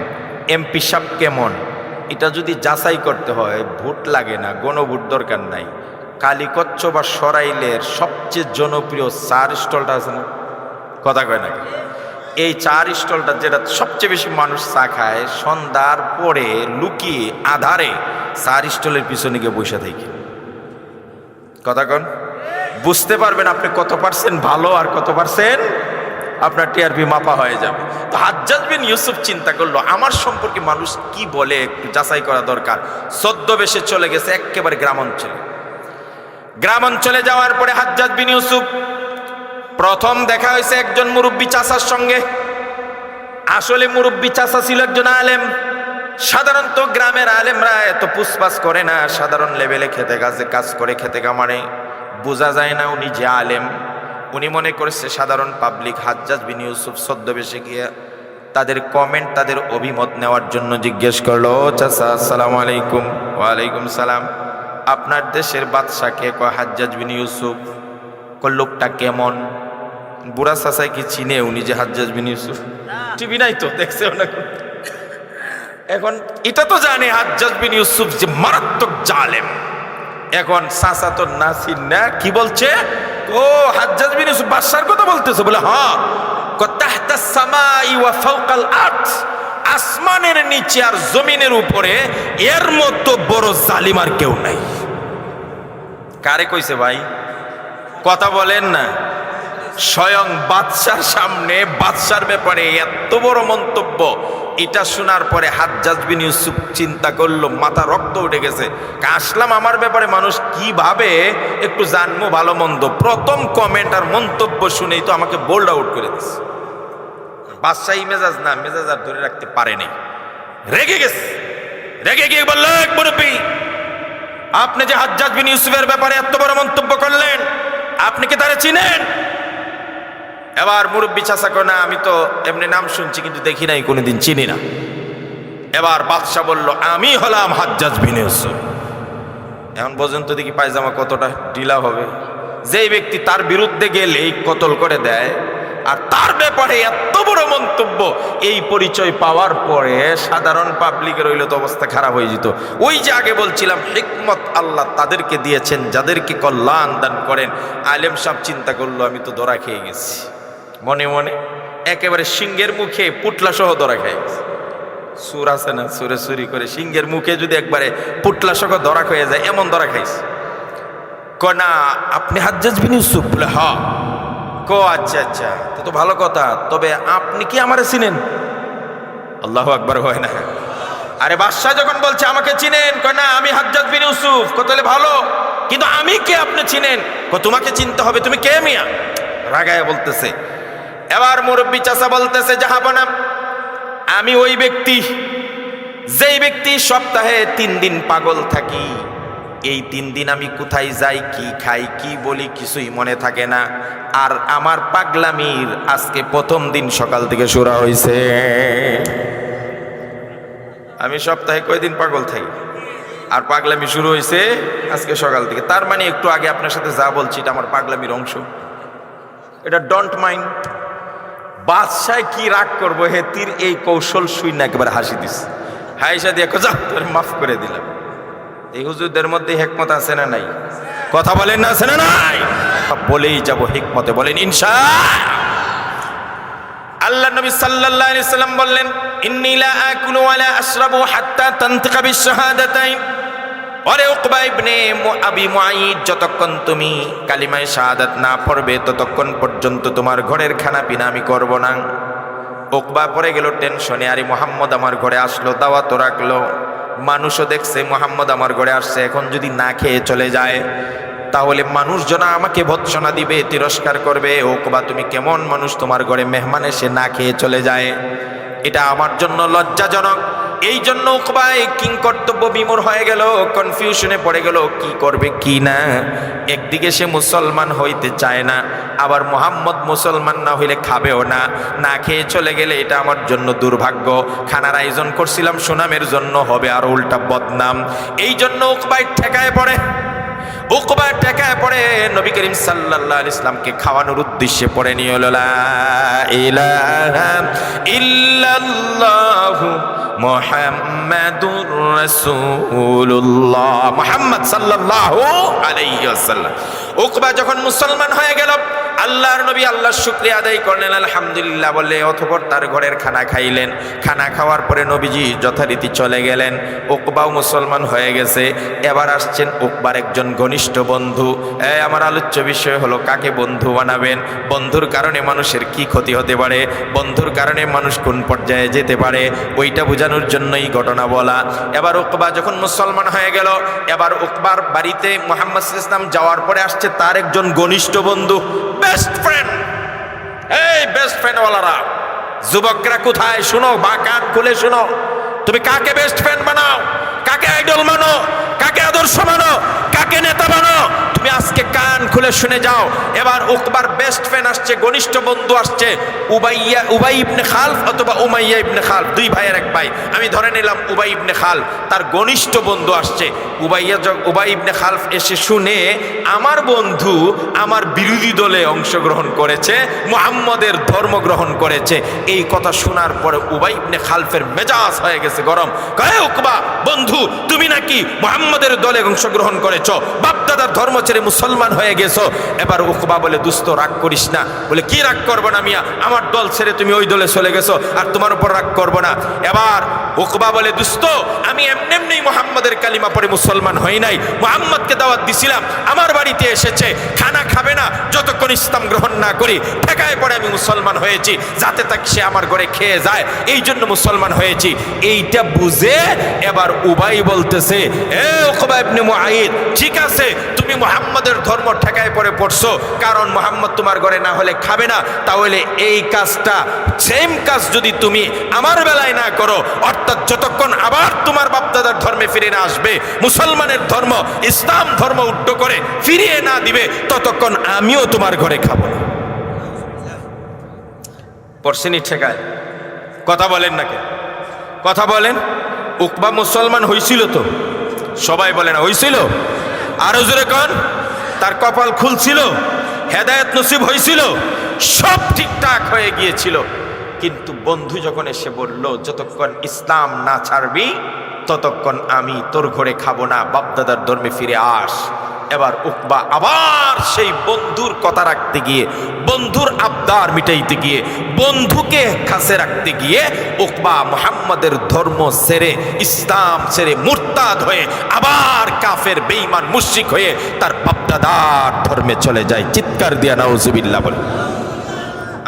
এমপি সাহেব কেমন, এটা যদি যাচাই করতে হয়, ভোট লাগে না, গণভোট দরকার নাই। কালীকচ্ছ বা সরাইলের সবচেয়ে জনপ্রিয় 4 স্টলটা আছে না? কথা কয় না? এই 4 স্টলটা যেটা সবচেয়ে বেশি মানুষ চা খায়, সন্ধ্যার পরে লুকিয়ে আধারে 4 স্টলের পিছনে গিয়ে বসে থাকি। কথা কন, বুঝতে পারবেন আপনি কত পার্সেন্ট ভালো আর কত পার্সেন্ট আপনার টিআরপি মাপা হয়ে যাবে। তো হাজ্জাজ বিন ইউসুফ চিন্তা করলো আমার সম্পর্কে মানুষ কি বলে একটু যাচাই করা দরকার। ছদ্মবেশে চলে গেছে একেবারে গ্রাম অঞ্চলে যাওয়ার পরে হাজ্জাজ বিন ইউসুফ প্রথম দেখা হয়েছে একজন মুরব্বী চাচার সঙ্গে। আসলে মুরব্বী চাচা ছিল একজন আলেম। সাধারণত গ্রামের আলেমরা এত পুসপাস করে না, সাধারণ লেভেলে খেতে কাজে কাজ করে, খেতে কামারে, বোঝা যায় না উনি যে আলেম। উনি মনে করেছে সাধারণ পাবলিক। হাজ্জাজ বিন ইউসুফ ছদ্মবেশে গিয়ে তাদের কমেন্ট, তাদের অভিমত নেওয়ার জন্য জিজ্ঞেস করলো, চাচা আসসালামু আলাইকুম। ওয়ালাইকুম সালাম। আপনার দেশের বাদশাকে? কয় হাজ্জাজ বিন ইউসুফ। কয় লোকটা কেমন? বুড়া চাচাই কি চিনে উনি যে হাজ্জাজ বিন ইউসুফ? টিভি নাই তো, দেখছে না। এখন এটা তো জানে হাজ্জাজ বিন ইউসুফ যে মারাত্মক জালেম। এখন চাচা তো নাসির না, কি বলছে? ও হাজ্জাজ বিন ইউসুফ বাদশার কথা বলতেছে? বলে হ্যাঁ। তাহতাস সামাই ওয়া ফাওকাল আরদ, আসমানের নিচে আর জমিনের উপরে এর মতো বড় জালিম আর কেউ নাই। কারে কইছে ভাই? কথা বলেন না। স্বয়ং বাদশার সামনে বাদশার ব্যাপারে এত বড় মন্তব্য। এটা শোনার পরে হাজ্জাজ বিন ইউসুফ চিন্তা করলো, মাথা রক্ত উঠে গেছে। আসলাম আমার ব্যাপারে মানুষ কি ভাবে একটু জানবো ভালো মন্দ। প্রথম কমেন্ট আর মন্তব্য শুনেই তো আমাকে বোল্ড আউট করে দিচ্ছে। বাদশাহী মেজাজ না, মেজাজ আর ধরে রাখতে পারেনি, রেগে গেছে। রেগে গিয়ে বলল, মুরব্বী আপনি যে হাজ্জাজ বিন ইউসুফের ব্যাপারে এত বড় মন্তব্য করলেন, আপনি কি তারে চিনেন? এবার মুরব্বী চাচা কয়, না আমি তো এমনি নাম শুনছি কিন্তু দেখি নাই, কোনোদিন চিনি না। এবার বাদশা বলল, আমি হলাম হাজ্জাজ বিন ইউসুফ। এখন পর্যন্ত দেখি পায়জামা কতটা ঢিলা হবে। যেই ব্যক্তি তার বিরুদ্ধে গেলেই কতল করে দেয়, আর তার ব্যাপারে এত বড় মন্তব্য, এই পরিচয় পাওয়ার পরে সাধারণ পাবলিকের হইলে তো অবস্থা খারাপ হয়ে যেত। ওই যে আগে বলছিলাম, হিকমত আল্লাহ তাদেরকে দিয়েছেন যাদেরকে কল্যাণ দান করেন। আলেম সাহেব চিন্তা করলো, আমি তো ধরা খেয়ে গেছি। মনে মনে একেবারে সিংহের মুখে পুটলা সহ ধরা খেয়ে গেছে। সুর আছে না, সুরে সুরি করে সিংহের মুখে যদি একবারে পুটলা সহ ধরা খেয়ে যায়, এমন ধরা খাইছে। না আপনি হাজ্জাজ বিন ইউসুফ? বলে হ। আচ্ছা আচ্ছা, তো ভালো কথা, তবে আপনি কি আমারে চিনেন? আল্লাহু আকবার হয় না? আরে বাদশাহ যখন বলছে আমাকে চিনেন, না আমি হাজ্জাজ বিন ইউসুফ। তাহলে ভালো, কিন্তু আমি কে আপনি চিনেন? তোমাকে চিনতে হবে, তুমি কে মিয়া? রাগায় বলতেছে। এবার মুরব্বী চাচা বলতেছে, জাহাপনা আমি ওই ব্যক্তি, যেই ব্যক্তি সপ্তাহে 3 দিন পাগল থাকি। এই 3 দিন আমি কোথায় যাই, কি খাই, কি বলি কিছুই মনে থাকে না। আর আমার পাগলামির আজকে প্রথম দিন সকাল থেকে শুরু হয়েছে। আমি সপ্তাহে কয়দিন পাগল থাকি, আর পাগলামি শুরু হয়েছে আজকে সকাল থেকে। তার মানে একটু আগে আপনার সাথে যা বলছি এটা আমার পাগলামির অংশ। এটা ডোন্ট মাইন্ড। বাদশায় কি রাগ করবো, হেতির এই কৌশল শুই না একেবারে হাসি দিস, হাইসা দিয়ে যাও তোর মাফ করে দিলাম। এই হুজুরদের মধ্যে হিকমত আছে না নাই? কথা বলেন না, আছে না নাই? বলেই যাব হিকমতে, বলেন ইনশাআল্লাহ। আল্লাহ নবী সাল্লাল্লাহু আলাইহি সাল্লাম বললেন, ইন্নী লা আকুলু ওয়া লা আশরাবু হাত্তা তানতিকা বিশ-শাহাদাতাইন। ওরে উকবা ইবনে আবি মুআইদ, যতক্ষণ তুমি কালিমায়ে শাহাদাত না পড়বে ততক্ষণ পর্যন্ত তোমার ঘরের খানা পিনা আমি করব না। উকবা পড়ে গেল টেনশনে, আরে মুহাম্মদ আমার ঘরে আসলো, দাওয়াত রাখলো, মানুষও দেখছে মুহাম্মদ আমার ঘরে আসছে, এখন যদি না খেয়ে চলে যায় তাহলে মানুষজন আমাকে ভৎসনা দিবে, তিরস্কার করবে। উকবা তুমি কেমন মানুষ, তোমার ঘরে মেহমান এসে না খেয়ে চলে যায়, এটা আমার জন্য লজ্জাজনক। এই জন্য উকবা কিং কর্তব্য বিমূঢ় হয়ে গেল, কনফিউশনে পড়ে গেল কি করবে কি না। একদিকে সে মুসলমান হইতে চায় না, আবার মুহাম্মদ মুসলমান না হইলে খাবেও না, না খেয়ে চলে গেলে এটা আমার জন্য দুর্ভাগ্য। খানার আয়োজন করছিলাম সুনামের জন্য, হবে আর উল্টা বদনাম। এই জন্য উকবা ঠেকায় পড়ে। উকবা ঠেকায় পড়ে নবী করিম সাল্লাল্লাহু আলাইহি সাল্লামকে খাওয়ানোর উদ্দেশ্যে পড়ে নিয়ে এলো, লা ইলাহা ইল্লাল্লাহু মুহাম্মাদুর রাসূলুল্লাহ, মুহাম্মদ সাল্লাল্লাহু আলাইহি ওয়াসাল্লাম। উকবা যখন মুসলমান হয়ে গেল, আল্লাহর নবী আল্লাহর শুকরিয়া আদায় করলেন, আলহামদুলিল্লাহ বলে, অতঃপর তার ঘরের খানা খাইলেন। খানা খাওয়ার পরে নবীজি যথারীতি চলে গেলেন। উকবাও মুসলমান হয়ে গেছে। এবার আসছেন উকবার একজন ঘনিষ্ঠ বন্ধু। আমার আলোচ্য বিষয় হলো কাকে বন্ধু বানাবেন, বন্ধুর কারণে মানুষের কি ক্ষতি হতে পারে, বন্ধুর কারণে মানুষ কোন পর্যায়ে যেতে পারে, ওইটা বোঝানোর জন্যই ঘটনা বলা। এবার উকবা যখন মুসলমান হয়ে গেল, এবার উকবার বাড়িতে মুহাম্মদ সাল্লাল্লাহু আলাইহি ওয়াসাল্লাম যাওয়ার পরে আসছে তার একজন ঘনিষ্ঠ বন্ধু, বেস্ট ফ্রেন্ড। এই বেস্ট ফ্রেন্ড ওয়ালারা, যুবকরা কোথায় শুনো, বা কান খুলে শুনো, তুমি কাকে বেস্ট ফ্রেন্ড বানাও, কাকে আইডল মানো, কাকে আদর্শ মানো, কাকে নেতা মানো, তুমি আজকে কান খুলে শুনে যাও। এবার উকবার বেস্ট ফ্রেন্ড আসছে, ঘনিষ্ঠ বন্ধু আসছে, উবাই ইবনে খালফ অথবা উমাইয়া ইবনে খালফ, দুই ভাইয়ের এক ভাই, আমি ধরে নিলাম উবাই ইবনে খালফ, তার ঘনিষ্ঠ বন্ধু আসছে। উবাই ইবনে খালফ এসে শুনে আমার বন্ধু আমার বিরোধী দলে অংশগ্রহণ করেছে, মুহাম্মদের ধর্ম গ্রহণ করেছে। এই কথা শোনার পরে উবাই ইবনে খালফের মেজাজ হয়ে গেছে গরম। কয় উকবা বন্ধু, তুমি নাকি মুহাম্মদের দলে অংশগ্রহণ করেছো, বাপদাদার ধর্ম ছেড়ে মুসলমান হয়ে গেছো। এবার উকবা বলে, দুস্ত রাগ করিস না। বলে কি রাগ করবো না মিয়া, আমার দল ছেড়ে তুমি ওই দলে চলে গেছো, আর তোমার উপর রাগ করবো না। এবার উকবা বলে, দুস্ত আমি এমনি মুহাম্মদের কালিমা পড়ে মুসলমান হই নাই, মুহাম্মদকে দাওয়াত দিছিলাম, আমার বাড়িতে এসেছে, খানা খাবে না যতক্ষণ ইসলাম গ্রহণ না করি, ঠেকায় পড়ে আমি মুসলমান হয়েছি, যাতে তাকে সে আমার ঘরে খেয়ে যায়, এই জন্য মুসলমান হয়েছি। এইটা বুঝে এবার উবাই বলতেছে, এ উকবা ইবনে মুআইদ, ঠিক আছে তুমি মুহাম্মদের ধর্ম ঠেকায় পড়ে পড়ছো, কারণ মুহাম্মদ তোমার ঘরে না হলে খাবে না, তাহলে এই কাজটা, সেম কাজ যদি তুমি আমার বেলায় না করো, অর্থাৎ যতক্ষণ আবার তোমার বাপদাদার ধর্মে ফিরে না আসবে, মুসলমানের ধর্ম ইসলাম ধর্ম উল্টো করে ফিরিয়ে না দিবে, ততক্ষণ আমিও তোমার ঘরে খাবো না। পড়ছেনি ঠেকায়? কথা বলেন না কেন? কথা বলেন। উকবা মুসলমান হয়েছিল তো? সবাই বলে না হয়েছিল? আরো জোরে কন। তার কপাল খুলছিল, হেদায়েত নসিব হয়েছিল, সব ঠিকঠাক হয়ে গিয়েছিল। কিন্তু বন্ধু যখন এসে বলল, যতক্ষণ ইসলাম না ছাড়বি ততক্ষণ আমি তোর ঘরে খাবো না, বাপদাদার ধর্মে ফিরে আস। এবার উকবা আবার সেই বন্ধুর কথা রাখতে গিয়ে, বন্ধুর আবদার মিটাইতে গিয়ে, বন্ধুকে কাছে রাখতে গিয়ে উকবা মুহাম্মাদের ধর্ম ছেড়ে, ইসলাম ছেড়ে মুরতাদ হয়ে আবার কাফের বেঈমান মুশরিক হয়ে তার বাপদাদার ধর্মে চলে যায়। চিৎকার দিয়া নাউজুবিল্লাহ বলে।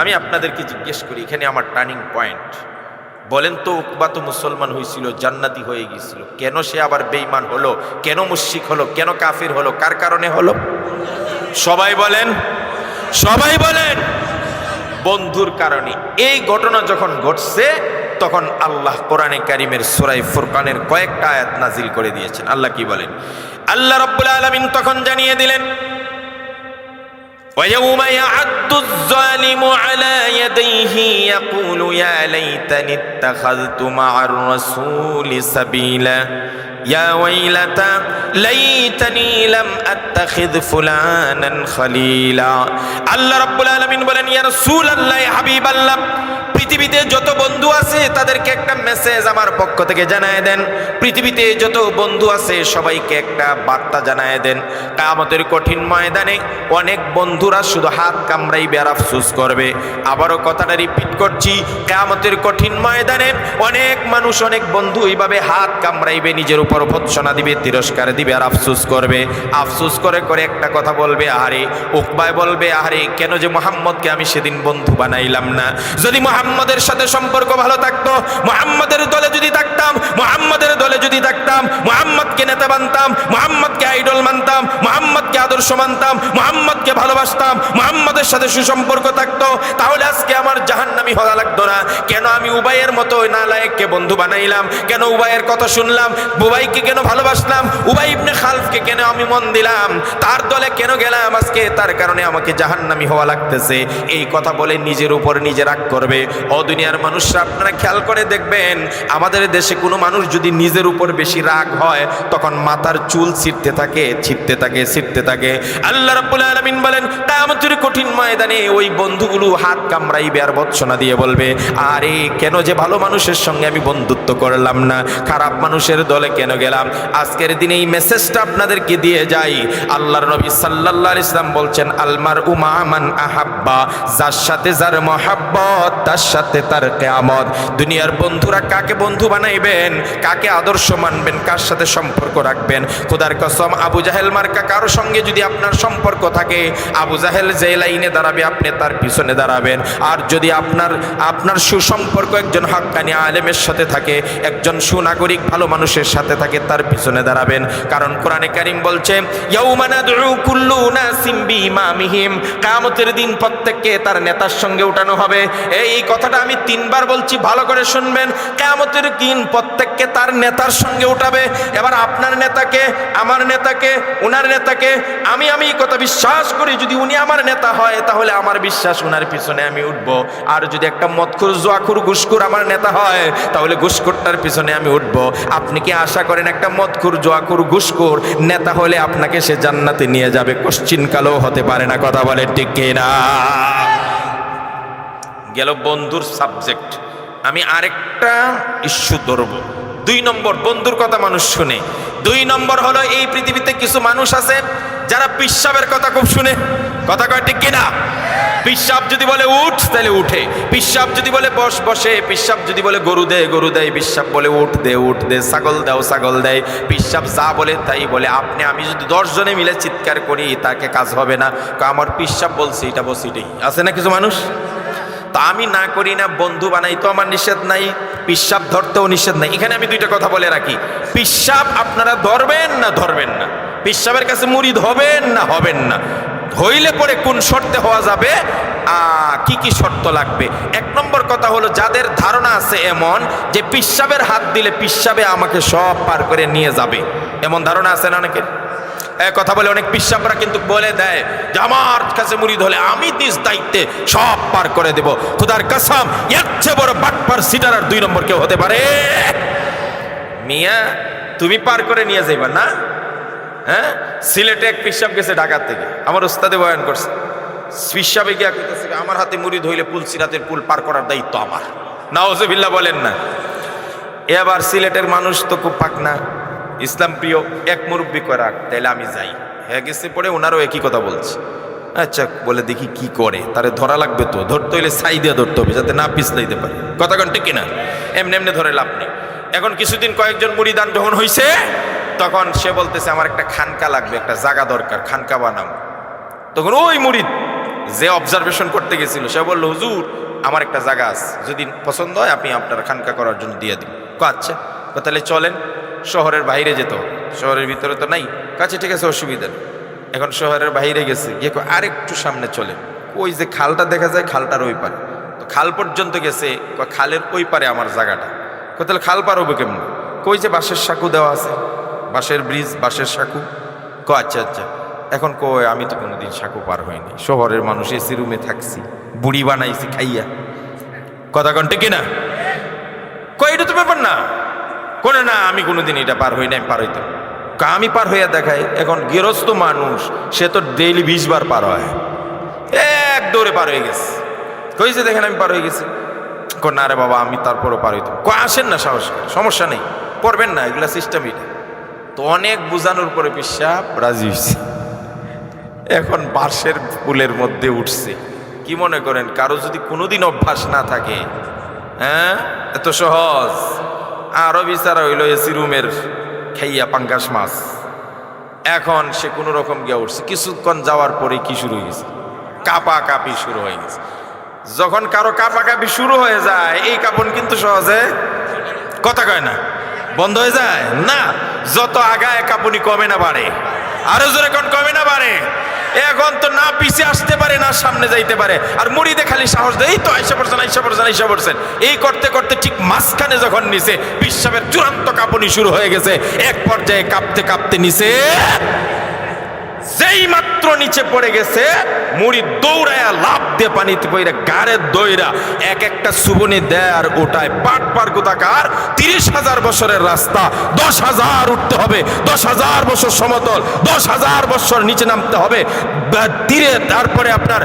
আমি আপনাদেরকে জিজ্ঞেস করি, এখানে আমার টার্নিং পয়েন্ট, বলেন তো উকবা তো মুসলমান হয়েছিল, জান্নাতি হয়ে গিয়েছিল, কেন সে আবার বেঈমান হলো, কেন মুশরিক হলো, কেন কাফির হলো, কার কারণে হলো? সবাই বলেন, সবাই বলেন, বন্ধুর কারণে। এই ঘটনা যখন ঘটছে তখন আল্লাহ কোরআনে কারীমের সূরা ফুরকানের কয়েকটা আয়াত নাজিল করে দিয়েছেন। আল্লাহ কি বলেন? আল্লাহ রাব্বুল আলামিন তখন জানিয়ে দিলেন, وَيَوْمَ يَعَضُّ الظَّالِمُ عَلَى يَدَيْهِ يَقُولُ يَا لَيْتَنِي اتَّخَذْتُ مَعَ الرَّسُولِ سَبِيلًا يَا وَيْلَتَى لَيْتَنِي لَمْ أَتَّخِذْ فُلَانًا خَلِيلًا। আল্লাহ রাব্বুল আলামিন বলেন, ইয়া রাসূলুল্লাহ, ইয়া হাবিবাল্লাহ, পৃথিবীতে যত বন্ধু আছে তাদেরকে একটা মেসেজ আমার পক্ষ থেকে জানায় দেন। পৃথিবীতে যত বন্ধু আছে সবাইকে একটা বার্তা জানায় দেন। কিয়ামতের কঠিন ময়দানে অনেক বন্ধুরা শুধু হাত কামড়াইবে আর আফসোস করবে। আবারও কথাটা রিপিট করছি, কিয়ামতের কঠিন ময়দানে অনেক মানুষ, অনেক বন্ধু এইভাবে হাত কামড়াইবে, নিজের উপর ভৎসনা দিবে, তিরস্কার দিবে আর আফসোস করবে। আফসোস করে করে একটা কথা বলবে, আহারে, উকবায় বলবে, আহারে, কেন যে মুহাম্মদকে আমি সেদিন বন্ধু বানাইলাম না। যদি মুহাম্মদের সাথে সম্পর্ক ভালো থাকতো, মুহাম্মদের দলে যদি থাকতাম, মুহাম্মদের দলে যদি থাকতাম, মুহাম্মদকে নেতা মানতাম, মুহাম্মদকে আইডল মানতাম, মুহাম্মদকে আদর্শ মানতাম, মুহাম্মদকে ভালোবাসতাম, মুহাম্মদের সাথে সুসম্পর্ক থাকতো, তাহলে আজকে আমার জাহান্নামী হওয়া লাগতো না। কেন আমি উবাইয়ের মতো নালায়েককে বন্ধু বানাইলাম? কেন উবাইয়ের কথা শুনলাম? উবাইকে কেন ভালোবাসলাম? উবাই ইবনে খালফকে কেন আমি মন দিলাম? তার দলে কেন গেলাম? আজকে তার কারণে আমাকে জাহান্নামী হওয়া লাগতেছে। এই কথা বলে নিজের উপর নিজে রাগ করবে। ও দুনিয়ার মানুষরা, আপনারা খেয়াল করে দেখবেন, আমাদের দেশে কোনো মানুষ যদি নিজের উপর বেশি রাগ হয় তখন মাথার চুল ছিঁড়তে থাকে, ছিঁড়তে থাকে, ছিঁড়তে থাকে। আল্লাহ রাব্বুল আলামিন বলেন, কিয়ামতের কঠিন ময়দানে ওই বন্ধুগুলো হাত কামড়াইবে আর ভৎসনা দিয়ে বলবে, আরে, কেন যে ভালো মানুষের সঙ্গে আমি বন্ধুত্ব করলাম না, খারাপ মানুষের দলে কেন গেলাম? আজকের দিনে এই মেসেজটা আপনাদেরকে দিয়ে যাই। আল্লাহর নবী সাল্লাল্লাহু আলাইহি ওয়াসাল্লাম বলছেন, আলমারউ মা মান আহাব্বা, যার সাথে যার মহব্বত তার সাথে তার কিয়ামত। দুনিয়ার বন্ধুরা কাকে বন্ধু বানাইবেন, কাকে আদর্শ মানবেন, কার সাথে সম্পর্ক রাখবেন? খোদার কসম, আবু জাহেল মার্কা কারো সঙ্গে যদি আপনার সম্পর্ক থাকে, আবু জাহেল যে লাইনে দাঁড়াবে আপনি তার পিছনে দাঁড়াবেন। আর যদি আপনার সুসম্পর্ক একজন হাক্কানি আলেমের সাথে থাকে, একজন সুনাগরিক ভালো মানুষের সাথে থাকে, তার পিছনে দাঁড়াবেন। কারণ কোরআনে কারীম বলছে, ইয়াউমা নাদউ কুল্লু নাসিম বিইমামিহিম, কিয়ামতের দিন প্রত্যেককে তার নেতার সঙ্গে উঠানো হবে। এই কথাটা আমি 3 বার বলছি, ভালো করে শুনবেন। কিয়ামতের দিন প্রত্যেককে তার নেতার সঙ্গে উঠাবে। এবার আপনার নেতাকে, আমার নেতাকে, উনার নেতাকে, আমি এই কথা বিশ্বাস করি, যদি উনি আমার নেতা হয় তাহলে আমার বিশ্বাস উনার পিছনে আমি উঠব। আর যদি একটা মদখোর, জুয়াখোর, ঘুষখোর আমার নেতা হয় তাহলে ঘুষখোরটার পিছনে আমি উঠব। আপনি কি আশা করেন একটা মদখোর, জুয়াখোর, ঘুষখোর নেতা হলে আপনাকে সে জান্নাতে নিয়ে যাবে? কোশ্চিনকালেও হতে পারে না। কথা বলে ঠিক কিনা? গেল বন্ধুর সাবজেক্ট। আমি আরেকটা ইস্যু ধরব। 2 নম্বর, বন্ধুর কথা মানুষ শুনে। 2 নম্বর হলো, এই পৃথিবীতে কিছু মানুষ আছে যারা পিশাবের কথা খুব শুনে। কথা কয় ঠিক কিনা? পিশাব যদি বলে উঠ তাহলে উঠে, পিশাব যদি বলে বস বসে, পিশাব যদি বলে গরু দে গরু দেয়, পিশাব বলে উঠ দে উঠ দে, ছাগল দাও ছাগল দেয়, পিশাব যা বলে তাই বলে। আমি যদি 10 জনে মিলে চিৎকার করি তাকে কাজ হবে না, আমার পিশাব বলছে এটা বলছি এটাই। আছে না কিছু মানুষ? তা আমি না করি না, বন্ধু বানাই তো আমার নিষেধ নাই, পিশাব ধরতেও নিষেধ নাই। এখানে আমি 2টা কথা বলে রাখি, পিশাব আপনারা ধরবেন না ধরবেন না, পিশাবের কাছে মুরিদ হবেন না হবেন না, হইলে পরে কোন শর্তে হওয়া যাবে, কি কি শর্ত লাগবে। 1 নম্বর কথা হলো, যাদের ধারণা আছে এমন যে পিশাবের হাত দিলে পিশাবে আমাকে সব পার করে নিয়ে যাবে, এমন ধারণা আছে না অনেকের? কথা বলে অনেক পিশাবরা কিন্তু বলে দেয় যে আমার কাছে মুরিদ হলে আমি নিজ দায়িত্বে সব পার করে দেব। খোদার কসম, এর চেয়ে বড় বাটপার সিটার আর 2 নম্বর কেউ হতে পারে? মিয়া, তুমি পার করে নিয়ে যাইবা না? হ্যাঁ, সিলেটে এক পিশাব গেছে ঢাকার থেকে, আমার ওস্তাদে বয়ান করছে। পিশাবে গিয়া কইতেছে, আমার হাতে মুরিদ হইলে পুল সিরাতের পুল পার করার দায়িত্ব আমার। নাউজুবিল্লাহ বলেন না। এবার সিলেটের মানুষ তো খুব পাকনা, ইসলাম প্রিয়, এক মুরব্বি করাক, তাইলে আমি যাই। হ্যাঁ গেছে পড়ে ওনারও একই কথা বলছে। আচ্ছা বলে দেখি কি করে, তারে ধরা লাগবে তো, ধরতে হইলে ছাই দিয়ে ধরতে হবে যাতে না পিছলাইতে পারে, কথা কোন ঠিক কিনা? এমনি এমনি ধরে লাভ নেই। এখন কিছুদিন কয়েকজন মুরিদান যখন হইছে তখন সে বলতেছে আমার একটা খানকা লাগবে, একটা জায়গা দরকার, খানকা বানাবো। তখন ওই মুরিদ যে অবজারভেশন করতে গেছিল সে বললো হুজুর আমার একটা জায়গা আছে, যদি পছন্দ হয় আপনি আপনার খানকা করার জন্য দিয়ে দিন। আচ্ছা তাহলে চলেন, শহরের বাইরে যেতে হবে, শহরের ভিতরে তো নাই। কাছে ঠিক আছে অসুবিধা নেই। এখন শহরের বাইরে গেছে গিয়ে আরেকটু সামনে চলেন, ওই যে খালটা দেখা যায় খালটার ওই পারে, তো খাল পর্যন্ত গেছে, খালের ওই পারে আমার জায়গাটা। তাহলে খাল পার হবো কেমন? কই যে বাঁশের সাঁকু দেওয়া আছে, বাঁশের ব্রিজ, বাঁশের সাঁকু। আচ্ছা আচ্ছা। এখন কই আমি তো কোনোদিন সাঁকু পার হইনি, শহরের মানুষ এসি রুমে থাকছি, বুড়ি বানাইছি খাইয়া, কথা কন ঠিক না? কই এটা তো ব্যাপার না, কোন না আমি কোনোদিন এটা পার হই না, আমি পার হইতাম। আমি পার হইয়া দেখাই। এখন গৃহস্থ মানুষ সে তো ডেইলি 20 বার পার হয়, এক দৌড়ে পার হয়ে গেছে। কইছে দেখেন আমি পার হয়ে গেছি। না রে বাবা আমি তারপরও পার হইতাম। আসেন না সাহস, সমস্যা নেই, পড়বেন না, এগুলা সিস্টেম এটা। তো অনেক বুঝানোর পরে পিসাব রাজি হয়েছে। এখন বাঁশের পুলের মধ্যে উঠছে। কি মনে করেন কারো যদি কোনোদিন অভ্যাস না থাকে, হ্যাঁ এত সহজ? আরো বিচারা হইল এসি রুমের খাইয়া পাঙ্গাস মাছ। এখন সে কোনো রকম গিয়ে উঠছে, কিছুক্ষণ যাওয়ার পরে কি শুরু হয়ে গেছে? কাপা কাপি শুরু হয়ে গেছে। যখন কারো কাপা কাপি শুরু হয়ে যায় এই কাপন কিন্তু সহজে, কথা কয় না, বন্ধ হয়ে যায় না। যত আগায় কাঁপুনি কমে না বাড়ে, আরো জোরে কোন কমে না বাড়ে। এখন তো না পিছিয়ে আসতে পারে না সামনে যাইতে পারে, আর মুড়িদে খালি সাহস দেয়, এই তো আইসা পড়ছেন আইসা পড়ছেন আইসা পড়ছেন। এই করতে করতে ঠিক মাঝখানে যখন নিচে পিসাবের চূড়ান্ত কাঁপুনি শুরু হয়ে গেছে, এক পর্যায়ে কাঁপতে কাঁপতে নিচে, যেই মাত্র নিচে পড়ে গেছে মুড়ি দৌড়ায়া লাভ দিয়ে পানিতে পড়ে গাড়ের দইরা এক একটা সুবনি দেয়ার ওটায় পাট পার গোতাকার 30,000 বছরের রাস্তা, 10,000 উঠতে হবে, 10,000 বছর সমতল, 10,000 বছর নিচে নামতে হবে তীরে, তারপরে আপনার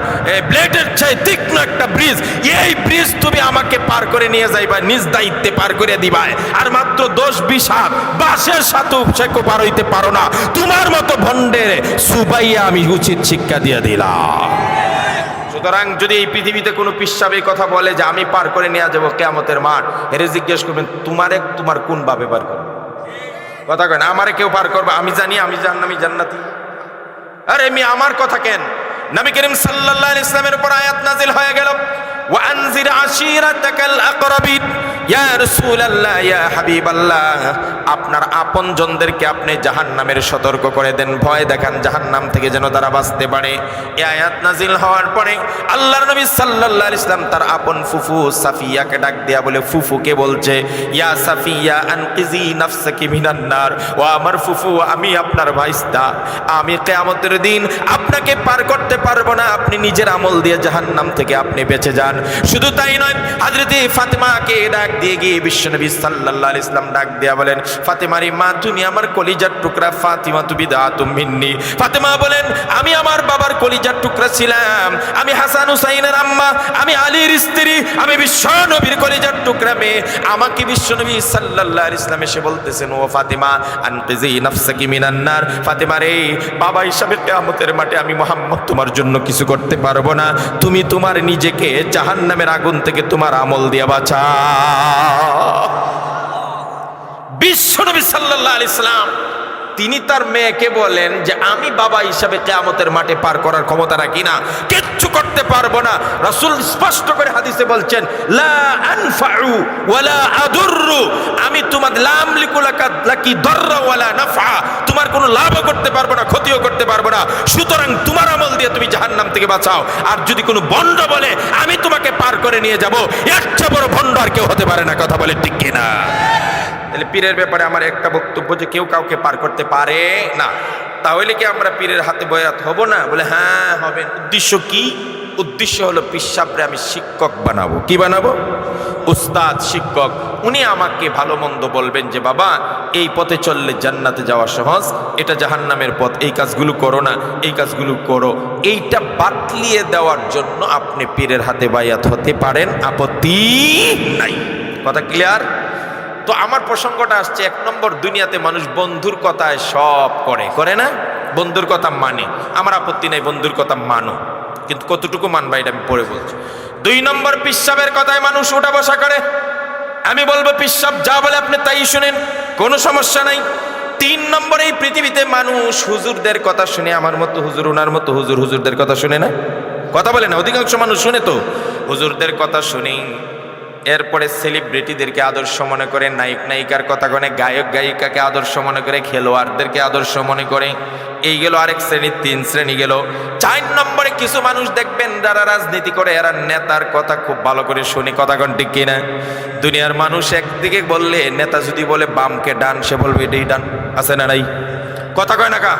ব্লেডের চাই তীক্ষ্ণ একটা ব্রিজ। এই ব্রিজ তুমি আমাকে পার করে নিয়ে যাইবা, নিজ দায়িত্বে পার করে দিবাই। আর মাত্র 10-20 হাত বাঁশের সাথে সেকো পার হইতে পারো না, তোমার মতো ভণ্ডের সুবাইয়া আমি উচিত শিক্ষা দিয়ে দিলাম। সুতরাং যদি এই পৃথিবীতে কোনো পিসাব এই কথা বলে যে আমি পার করে নিয়ে যাবো কিয়ামতের মাঠ, এরে জিজ্ঞেস করবেন তোমার কোন ভাবে পার করবে? কথা কেন আমারে কেউ পার করবে? আমি জানি আমি জান্নাতি জান্নাতি। আরে আমি আমার কথা কেন? নবী করিম সাল্লাল্লাহু আলাইহি ওয়াসাল্লামের উপর আয়াত নাযিল হয়ে গেল, ওয়া আনজির আশিরাতাকাল আকরাবিন। ইয়া রাসূলুল্লাহ ইয়া হাবিবাল্লাহ, আপনার আপনজনদেরকে আপনি জাহান্নামের সতর্ক করে দেন, ভয় দেখান জাহান্নাম থেকে যেন তারা বাঁচতে পারে। এই আয়াত নাযিল হওয়ার পরে আল্লাহর নবী সাল্লাল্লাহু আলাইহি ওয়াসাল্লাম তার আপন ফুফু সাফিয়াকে ডাক দিয়া বলে, ফুফুকে বলছে, ইয়া সাফিয়া আনকিজি নাফসাকি মিনান নার। ও আমার ফুফু, আমি আপনার ভাইস্তা, আমি কিয়ামতের দিন আপনাকে পার করতে পারবো না, আপনি নিজের আমল দিয়ে জাহান্নাম থেকে আপনি বেঁচে যান। শুধু তাই নয়, হযরতে ফাতেমাকে ডাক দিয়ে গিয়ে বিশ্বনবী সাল্লাল্লাহু আলাইহি ওয়াসাল্লাম ডাক দিয়া বলেন, ফাতেমারি মা তুমি আমার কলিজার টুকরা, ফাতিমা তু বিদাতুম মিন্নি। ফাতেমা বলেন আমি আমার বাবার কলিজার টুকরা ছিলাম, আমি হাসান হুসাইনের আম্মা, আমি আলীর স্ত্রী, আমি বিশ্বনবীর কলিজার টুকরা মেয়ে। আমাকে বিশ্বনবী সাল্লাল্লাহু আলাইহি ওয়াসাল্লাম এসে বলতেছেন, ও ফাতেমা আনকিজি নাফসাকি মিনান নার। ফাতেমা রে, বাবা হিসাবে কিয়ামতের মাঠে আমি মুহাম্মদ তোমার জন্য কিছু করতে পারবো না, তুমি তোমার নিজেকে জাহান্নামের আগুন থেকে তোমার আমল দিয়ে বাঁচাও। বিশ্বনবী সাল্লাল্লাহু আলাইহি সাল্লাম তিনি তার মেয়েকে বলেন যে আমি বাবা হিসাবে কিয়ামতের মাঠে পার করার ক্ষমতা রাখি না, কিচ্ছু করতে পারবো না। রাসূল স্পষ্ট করে হাদিসে বলছেন, লা আনফাউ ওয়ালা আদুররু, আমি তোমার লাম লাকি দাররা ওয়ালা নাফা, তোমার কোনো লাভও করতে পারবো না, ক্ষতিও করতে পারবো না। সুতরাং তোমার আমল দিয়ে তুমি জাহান্নাম থেকে বাঁচাও। আর যদি কোনো ভণ্ড বলে আমি তোমাকে পার করে নিয়ে যাব, এর চেয়ে বড় ভণ্ড আর কেউ হতে পারে না, কথা বলে ঠিক কিনা? তাহলে পীরের ব্যাপারে আমার একটা বক্তব্য যে কেউ কাউকে পার করতে পারে না। তাহলে কি আমরা পীরের হাতে বয়াত হব না? বলে হ্যাঁ হবেন। উদ্দেশ্য কি? উদ্দেশ্য হলো পিসাবরে আমি শিক্ষক বানাবো। কি বানাবো? উস্তাদ, শিক্ষক। উনি আমাকে ভালো মন্দ বলবেন যে বাবা এই পথে চললে জান্নাতে যাওয়া সহজ, এটা জাহান্নামের পথ, এই কাজগুলো করো না, এই কাজগুলো করো। এইটা বাতলিয়ে দেওয়ার জন্য আপনি পীরের হাতে বায়াত হতে পারেন, আপত্তি নাই। কথা ক্লিয়ার? তো আমার প্রসঙ্গটা আসছে, 1 নম্বর, দুনিয়াতে মানুষ বন্ধুর কথায় সব করে না? বন্ধুর কথা মানে, আমার আপত্তি নেই, বন্ধুর কথা মানো, কিন্তু কতটুকু মানবা এটা আমি পরে বলছি। 2 নম্বর, পিশাবের কথায় মানুষ ওঠা বসা করে। আমি বলবো পিশাব যা বলে আপনি তাই শুনেন, কোনো সমস্যা নাই। 3 নম্বর, এই পৃথিবীতে মানুষ হুজুরদের কথা শুনে, আমার মতো হুজুর, ওনার মতো হুজুর, হুজুরদের কথা শুনে না, কথা বলে না, অধিকাংশ মানুষ শুনে তো হুজুরদের কথা শুনি। এরপরে সেলিব্রিটিদেরকে আদর্শ মনে করে, নায়ক নায়িকার কথা গনে, গায়ক গায়িকাকে আদর্শ মনে করে, খেলোয়াড়দেরকে আদর্শ মনে করে। এই গেল আরেক শ্রেণী, 3 শ্রেণী গেল। 4 নম্বরে কিছু মানুষ দেখবেন যারা রাজনীতি করে, এরা নেতার কথা খুব ভালো করে শুনি, কথা কোন ঠিক কিনা? দুনিয়ার মানুষ একদিকে বললে, নেতা যদি বলে বামকে ডান, সে বলবে এটাই ডান, আছে না নাই? কথা কয় না কা?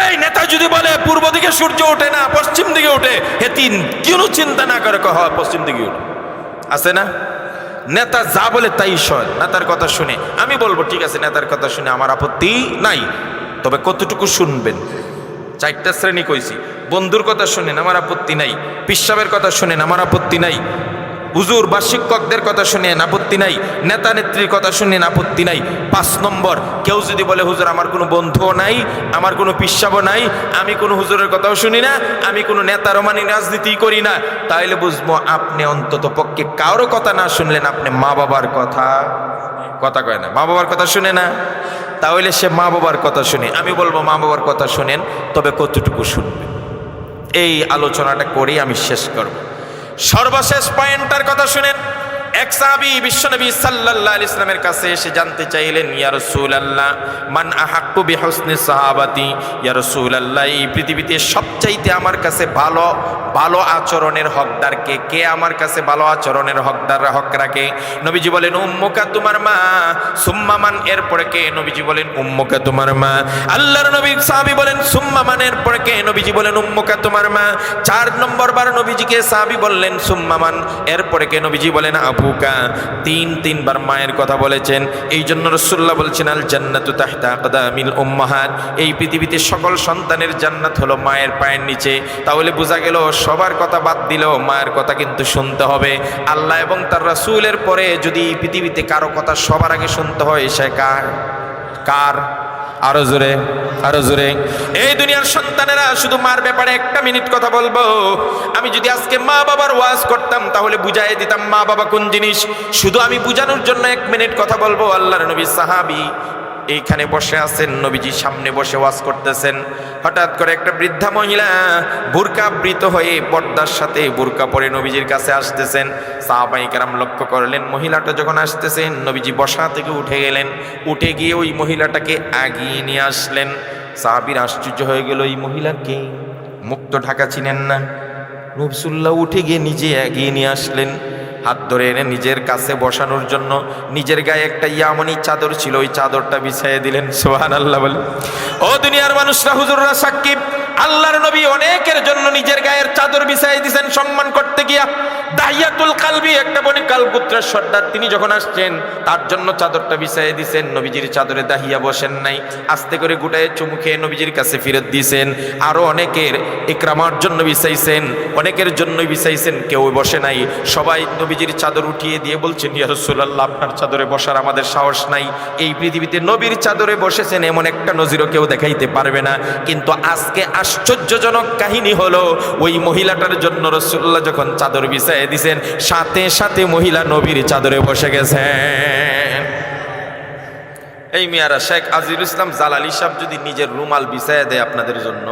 এই নেতা যদি বলে পূর্ব দিকে সূর্য ওঠে না, পশ্চিম দিকে ওঠে, হে তিন কোনো চিন্তা না করে হয় পশ্চিম দিকে ওঠে, আছে না? নেতা যা বলে তাই সয়, নেতার কথা শুনে। আমি বলবো ঠিক আছে, নেতার কথা শুনে আমার আপত্তি নাই, তবে কতটুকু শুনবেন? 4টা শ্রেণী কইছি। বন্ধুর কথা শুনেন, আমার আপত্তি নাই। পিশাবের কথা শুনেন, আমার আপত্তি নাই। হুজুর বা শিক্ষকদের কথা শুনেন, আপত্তি নাই। নেতা নেত্রীর কথা শুনেন, আপত্তি নাই। 5 নম্বর, কেউ যদি বলে হুজুর আমার কোনো বন্ধুও নাই, আমার কোনো পিশাবও নাই, আমি কোনো হুজুরের কথাও শুনি না, আমি কোনো নেতারও মানি, রাজনীতি করি না, তাইলে বুঝবো আপনি অন্তত পক্ষে কারো কথা না শুনলেন, আপনি মা বাবার কথা, কথা কয় না, মা বাবার কথা শুনে না, তাহলে সে মা বাবার কথা শুনে। আমি বলবো মা বাবার কথা শুনেন, তবে কতটুকু শুনবেন? এই আলোচনাটা করেই আমি শেষ করব। সর্বশেষ পয়েন্টার কথা শুনেন। এক সাহাবী বিশ্বনবী সাল্লাল্লাহু আলাইহি ওয়াসাল্লামের কাছে এসে জানতে চাইলেন, ইয়া রাসূলুল্লাহ মান আহাক্কু বিহুসনি সাহাবাতি, ইয়া রাসূলুল্লাহ এই পৃথিবীতে সবচাইতে আমার কাছে ভালো ভালো আচরণের হকদার কে? কে আমার কাছে ভালো আচরণের হক রাখে? নবীজি বলেন উম্মুকা, তোমার মা। সুম্মা মান, এরপরে কে? নবীজি বলেন উম্মুকা, তোমার মা। আল্লাহর নবী সাহাবী বলেন সুম্মা মান, এরপরে কে? নবীজি বলেন উম্মুকা, তোমার মা। 4 নম্বর বার নবীজিকে সাহাবী বললেন সুম্মা মান, এরপরে কে? নবীজি বলেন আবুকা। 3বার মায়ের কথা বলেছেন। এই জন্য রাসূলুল্লাহ বলছেন আল জান্নাতু তাহতা আকদামিল উম্মাহাত, এই পৃথিবীতে সকল সন্তানের জান্নাত হলো মায়ের পায়ের নিচে। তাহলে বোঝা গেল সবার কথা বাদ দিলেও মায়ের কথা কিন্তু শুনতে হবে। আল্লাহ এবং তার রাসূলের পরে যদি পৃথিবীতে কারো কথা সবার আগে শুনতে হয়, সে কার? আরো জোরে, আরো জোরে। এই দুনিয়ার সন্তানেরা শুধু মার ব্যাপারে 1 মিনিট কথা বলবো। আমি যদি আজকে মা বাবার ওয়াজ করতাম তাহলে বুঝাই দিতাম মা বাবা কোন জিনিস। শুধু আমি বুঝানোর জন্য 1 মিনিট কথা বলবো। আল্লাহর নবী সাহাবী এইখানে বসে আছেন, নবীজির সামনে বসে ওয়াজ করতেছেন। হঠাৎ করে একটা বৃদ্ধা মহিলা বুরকাবৃত হয়ে পর্দার সাথে বুরকা পরে নবীজির কাছে আসতেছেন। সাহাবায়ে কেরাম লক্ষ্য করলেন, মহিলাটা যখন আসতেছেন নবীজি বসা থেকে উঠে গেলেন, উঠে গিয়ে ওই মহিলাটাকে আগিয়ে নিয়ে আসলেন। সাহাবীর আশ্চর্য হয়ে গেল, এই মহিলাকে মুখ তো ঢাকা চিনেন না। রাসূলুল্লাহ উঠে গিয়ে নিজে এগিয়ে নিয়ে আসলেন, হাত ধরে এনে নিজের কাছে বসানোর জন্য নিজের গায়ে একটা ইয়ামানি চাদর ছিল, ওই চাদরটা বিছাইয়ে দিলেন। সুবহানাল্লাহ বলে। ও দুনিয়ার মানুষরা, হুজুররা সাক্ষী, আল্লাহর নবী অনেকের জন্য নিজের গায়ের চাদর বিছাইয়ে দিয়েছেন সম্মান করতে গিয়া। দাহিয়াতুল কালবি, একটা বনি কালপুত্রের সর্দার, তিনি যখন আসছেন তার জন্য চাদরটা বিছাইয়ে দিয়েছেন। নবীজির চাদরে দাহিয়া বসেন নাই, আস্তে করে গুটায়ে চুমু খেয়ে নবীজির কাছে ফেরত দিয়েছেন। আরো অনেকের ইকরামার জন্য বিছাইছেন, অনেকের জন্য বিছাইছেন, কেউ বসে নাই। সবাই নবীজির চাদর উঠিয়ে দিয়ে বলছেন, ইয়া রাসূলুল্লাহ আপনার চাদরে বসার আমাদের সাহস নাই। এই পৃথিবীতে নবীর চাদরে বসেছেন এমন একটা নজিরও কেউ দেখাইতে পারবে না। কিন্তু আজকে আশ্চর্যজনক কাহিনী হলো, ওই মহিলাটার জন্য রাসূলুল্লাহ যখন চাদর বিছাইয়ে দিয়েছেন, সাথে সাথে মহিলা নবীর চাদরে বসে গেছেন। এই মিয়ারা, শেখ আজিজুল ইসলাম জালালি সাহেব যদি নিজের রুমাল বিছাইয়ে দেয় আপনাদের জন্য,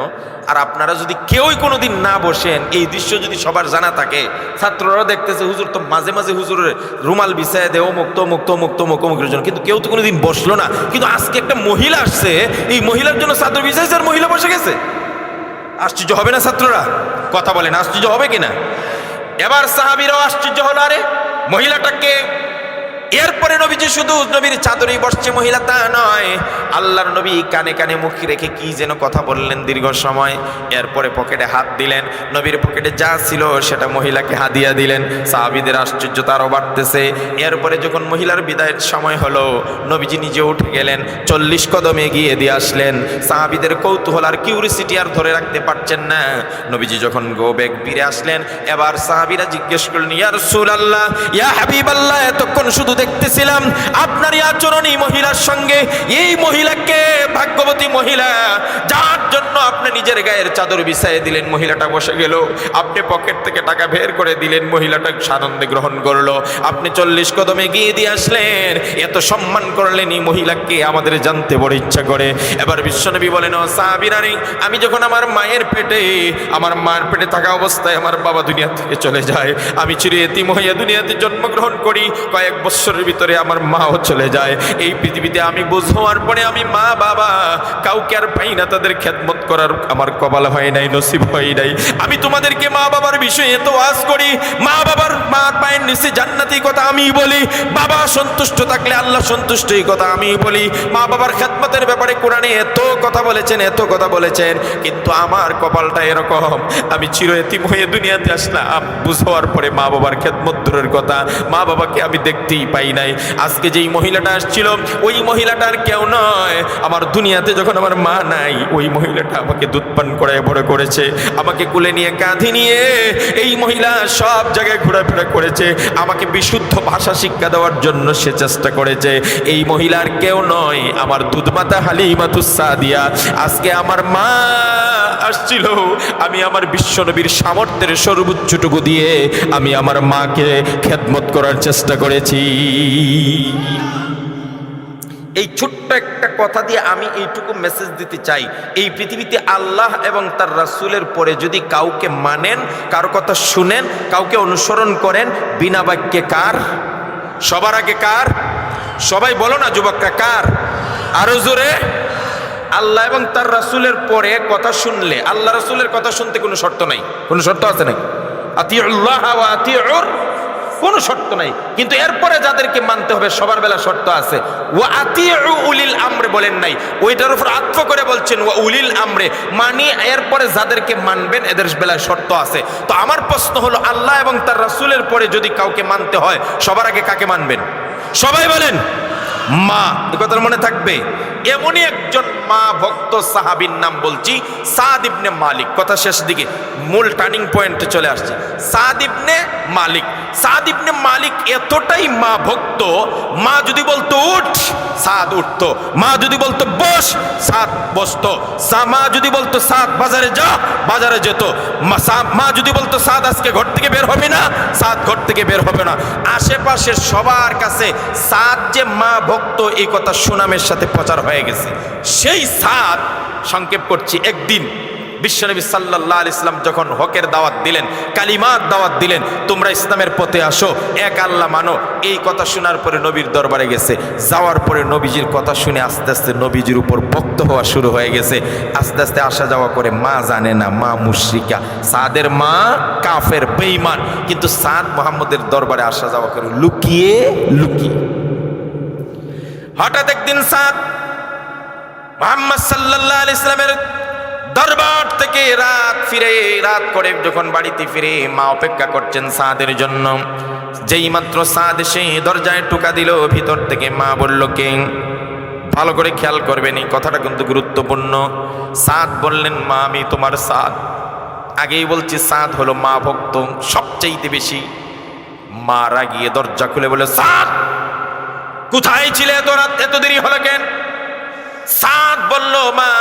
আর আপনারা যদি কেউই কোনোদিন না বসেন, এই দৃশ্য যদি সবার জানা থাকে, ছাত্ররা দেখতেছে হুজুর তো মাঝে মাঝে হুজুরের রুমাল বিছাইয়ে দেয় অমুকের জন্য, কিন্তু কেউ তো কোনোদিন বসলো না। কিন্তু আজকে একটা মহিলা আসছে, এই মহিলার জন্য চাদর বিছাইছে আর মহিলা বসে গেছে। আশ্চর্য হবে না ছাত্ররা? কথা বলেন, আশ্চর্য হবে কিনা? এবার সাহাবীরাও আশ্চর্য হলো, আরে মহিলাটাকে। এরপরে নবীজি শুধু নবীর চাদরেই বসছে মহিলা তা নয়, আল্লাহর নবী কানে কানে মুখ রেখে কি যেন কথা বললেন দীর্ঘ সময়। এরপরে পকেটে হাত দিলেন, নবীর পকেটে যা ছিল সেটা মহিলাকে হাদিয়া দিলেন। সাহাবীদের আশ্চর্যতা আরও বাড়তেছে। এরপরে যখন মহিলার বিদায়ের সময় হলো, নবীজি নিজে উঠে গেলেন, 40 কদম এগিয়ে দিয়ে আসলেন। সাহাবীদের কৌতূহল আর কিউরিসিটি আর ধরে রাখতে পারছেন না। নবীজি যখন গো বেগ ফিরে আসলেন, এবার সাহাবীরা জিজ্ঞেস করলেন, ইয়া রাসূলুল্লাহ, ইয়া হাবিবাল্লাহ, এতক্ষণ শুধু দেখতেছিলাম আপনারই আচরণ এই মহিলার সঙ্গে। এই মহিলাকে ভাগ্যবতী মহিলা, যার জন্য আপনি নিজের গায়ের চাদর বিছাইয়ে দিলেন, মহিলাটা বসে গেল, আপনি পকেট থেকে টাকা বের করে দিলেন, মহিলাটা সানন্দে গ্রহণ করলো, আপনি 40 কদম এগিয়ে দিয়ে আসলেন, এত সম্মান করলেন। এই মহিলাকে আমাদের জানতে বড় ইচ্ছা করে। এবার বিশ্বনবী বলেন, ও সাহাবীরা, আমি যখন আমার মায়ের পেটে থাকা অবস্থায় আমার বাবা দুনিয়া থেকে চলে যায়, আমি চির এতিম হইয়া দুনিয়াতে জন্মগ্রহণ করি, কয়েক বছরের ভিতরে আমার মাও চলে যায়। এই পৃথিবীতে আমি বুঝ হওয়ার পরে আমি মা বাবা কাউকে আর পাই না, তাদের খেদমত করার আমার কপাল হয় নাই, নসিব হয় নাই। আমি তোমাদেরকে মা বাবার বিষয়ে এত ওয়াজ করি, মা পায়ের নিচে জান্নাতি কথা আমি বলি, বাবা সন্তুষ্ট থাকলে আল্লাহ সন্তুষ্ট, এই কথা আমি বলি। মা বাবার খেদমতের ব্যাপারে কোরআনে এত কথা বলেছেন, কিন্তু আমার কপালটা এরকম, আমি চির এতিম হয়ে দুনিয়াতে আসলাম, বুঝ হওয়ার পরে মা বাবার খেদমত দূরের কথা, মা বাবাকে আমি দেখতেই পাই নাই। আজকে যেই মহিলাটা আসছিল, ওই মহিলাটার কেউ নয়। আমার দুনিয়াতে যখন আমার মা নাই, ওই মহিলাটা আমাকে দুধ পান করায় বড় করেছে, আমাকে কুলে নিয়ে কাঁধে নিয়ে এই মহিলা সব জায়গায় ঘোরাফেরা করেছে, আমাকে বিশুদ্ধ ভাষা শিক্ষা দেওয়ার জন্য সে চেষ্টা করেছে। এই মহিলার কেউ নয়, আমার দুধমাতা হালিমাতুস সাদিয়া। আজকে আমার মা আসছিল, আমি আমার বিশ্বনবীর সামর্থ্যের সর্বোচ্চটুকু দিয়ে আমি আমার মাকে খেদমত করার চেষ্টা করেছি। এই ছোট্ট একটা কথা দিয়ে আমি এইটুকু মেসেজ দিতে চাই, এই পৃথিবীতে আল্লাহ এবং তার রাসূলের পরে যদি কাউকে মানেন, কারো কথা শুনেন, কাউকে অনুসরণ করেন, বিনা বাক্যে কার? সবার আগে কার? সবাই বলো না যুবকরা, কার? আরো জোরে। আল্লাহ এবং তার রাসূলের পরে কথা শুনলে, আল্লাহ রাসূলের কথা শুনতে কোনো শর্ত নাই। কোনো শর্ত আছে নাকি? আতিউল্লাহ ওয়া আতিউর, কোনো শর্ত নাই, কিন্তু এরপরে যাদেরকে মানতে হবে সবার বেলা শর্ত আছে। ওয়া আতিউ উলিল আমরে বলেন নাই, ওইটার উপর আত্ম করে বলছেন ওয়া উলিল আমরে, মানে এরপরে যাদেরকে মানবেন এদের বেলায় শর্ত আছে। তো আমার প্রশ্ন হলো, আল্লাহ এবং তার রাসূলের পরে যদি কাউকে মানতে হয়, সবার আগে কাকে মানবেন? সবাই বলেন মা। এই কথার মনে থাকবে। এমনই একজন মা ভক্ত সাহাবীর নাম বলছি, সাদ ইবনে মালিক। কথা শেষ দিকে, মূল টার্নিং পয়েন্টে চলে আসছে। সাদ ইবনে মালিক এতটাই মা ভক্ত, মা যদি বলতো উঠ, সাদ উঠতো, মা যদি বলতো বস, সাদ বসতো, মা যদি বলতো সাদ বাজারে যা, বাজারে যেত, মা যদি বলতো সাদ আজকে ঘর থেকে বের হবে না, সাদ ঘর থেকে বের হবে না। আশেপাশের সবার কাছে সাদ যে মা ভক্ত এই কথা সুনামের সাথে প্রচার হয়ে গেছে। সেই সাদ, সংক্ষেপ করছি, একদিন বিশ্বনবী সাল্লাল্লাহু আলাইহি সাল্লাম যখন হকের দাওয়াত দিলেন, কালিমার দাওয়াত দিলেন, তোমরা ইসলামের পথে আসো, এক আল্লাহ মানো, এই কথা শোনার পরে নবীর দরবারে গেছে। যাওয়ার পরে নবীজির কথা শুনে আস্তে আস্তে নবীজির উপর ভক্ত হওয়া শুরু হয়ে গেছে। আস্তে আস্তে আসা যাওয়া করে, মা জানে না, মা মুশরিকা, সাদের মা কাফের বেঈমান, কিন্তু সাদ মুহাম্মদের দরবারে আসা যাওয়া করে লুকিয়ে লুকিয়ে। হঠাৎ একদিন সাদ মুহাম্মদ সাল্লাল্লাহু আলাইহি সাল্লামের দরবার থেকে রাত করে যখন বাড়িতে ফিরে, মা অপেক্ষা করছেন সাদের জন্য। যেই মাত্র সাদ এসে দরজায় টোকা দিল, ভিতর থেকে মা বলল, কে? ভালো করে খেয়াল করবেন, এই কথাটা কিন্তু গুরুত্বপূর্ণ। সাদ বললেন, মা আমি তোমার সাদ। আগেই বলছি, সাদ হলো মা ভক্ত সবচাইতে বেশি। মা রাগিয়ে দরজা খুলে বলে, সাদ কোথায় ছিলে এত রাত, এত দেরি হলো কেন? সাদ বলল, মা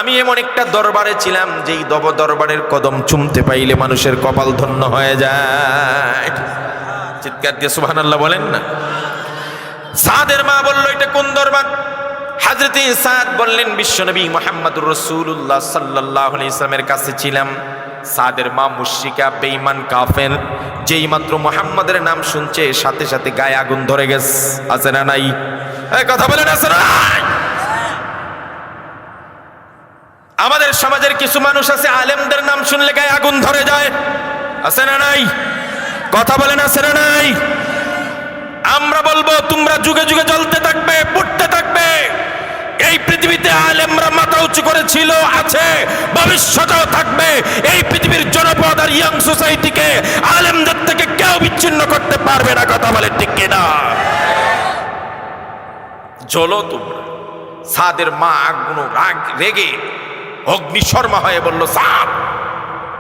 আমি এমন একটা দরবারে ছিলাম, যেই দরবারের কদম চুমতে পাইলে মানুষের কপাল ধন্য হয়ে যায়। চিৎকার দিয়ে সুবহানাল্লাহ বলেন না। সাদের মা বলল, এটা কোন দরবার? হযরতে সাদ বললেন, বিশ্বনবী মুহাম্মদুর রাসূলুল্লাহ সাল্লাল্লাহু আলাইহি সাল্লামের কাছে ছিলাম। সাদের মা মুশরিকা, বেঈমান, কাফের, যেই মাত্র মুহাম্মাদের নাম শুনছে সাথে সাথে গায়ে আগুন ধরে গেছে। আছে না নাই? এই কথা বলেন, আছে না নাই? আমাদের সমাজের কিছু মানুষ আছে, আলেমদের নাম শুনলে গায়ে আগুন ধরে যায়। আছে না নাই? কথা বলেন, আছে না নাই? আমরা বলবো, তোমরা যুগে যুগে জ্বলতে থাকবে, পুড়তে থাকবে। এই পৃথিবীতে আলেমরা মাথা উঁচু করেছিল, আছে, ভবিষ্যতেও থাকবে। এই পৃথিবীর জনপদ আর ইয়াং সোসাইটিকে আলেমদের থেকে কেউ বিচ্ছিন্ন করতে পারবে না। কথা বলে ঠিক কিনা? জ্বলো তোমরা। সাদের মা রেগে অগ্নিশর্মা হয়ে বলল, সাদ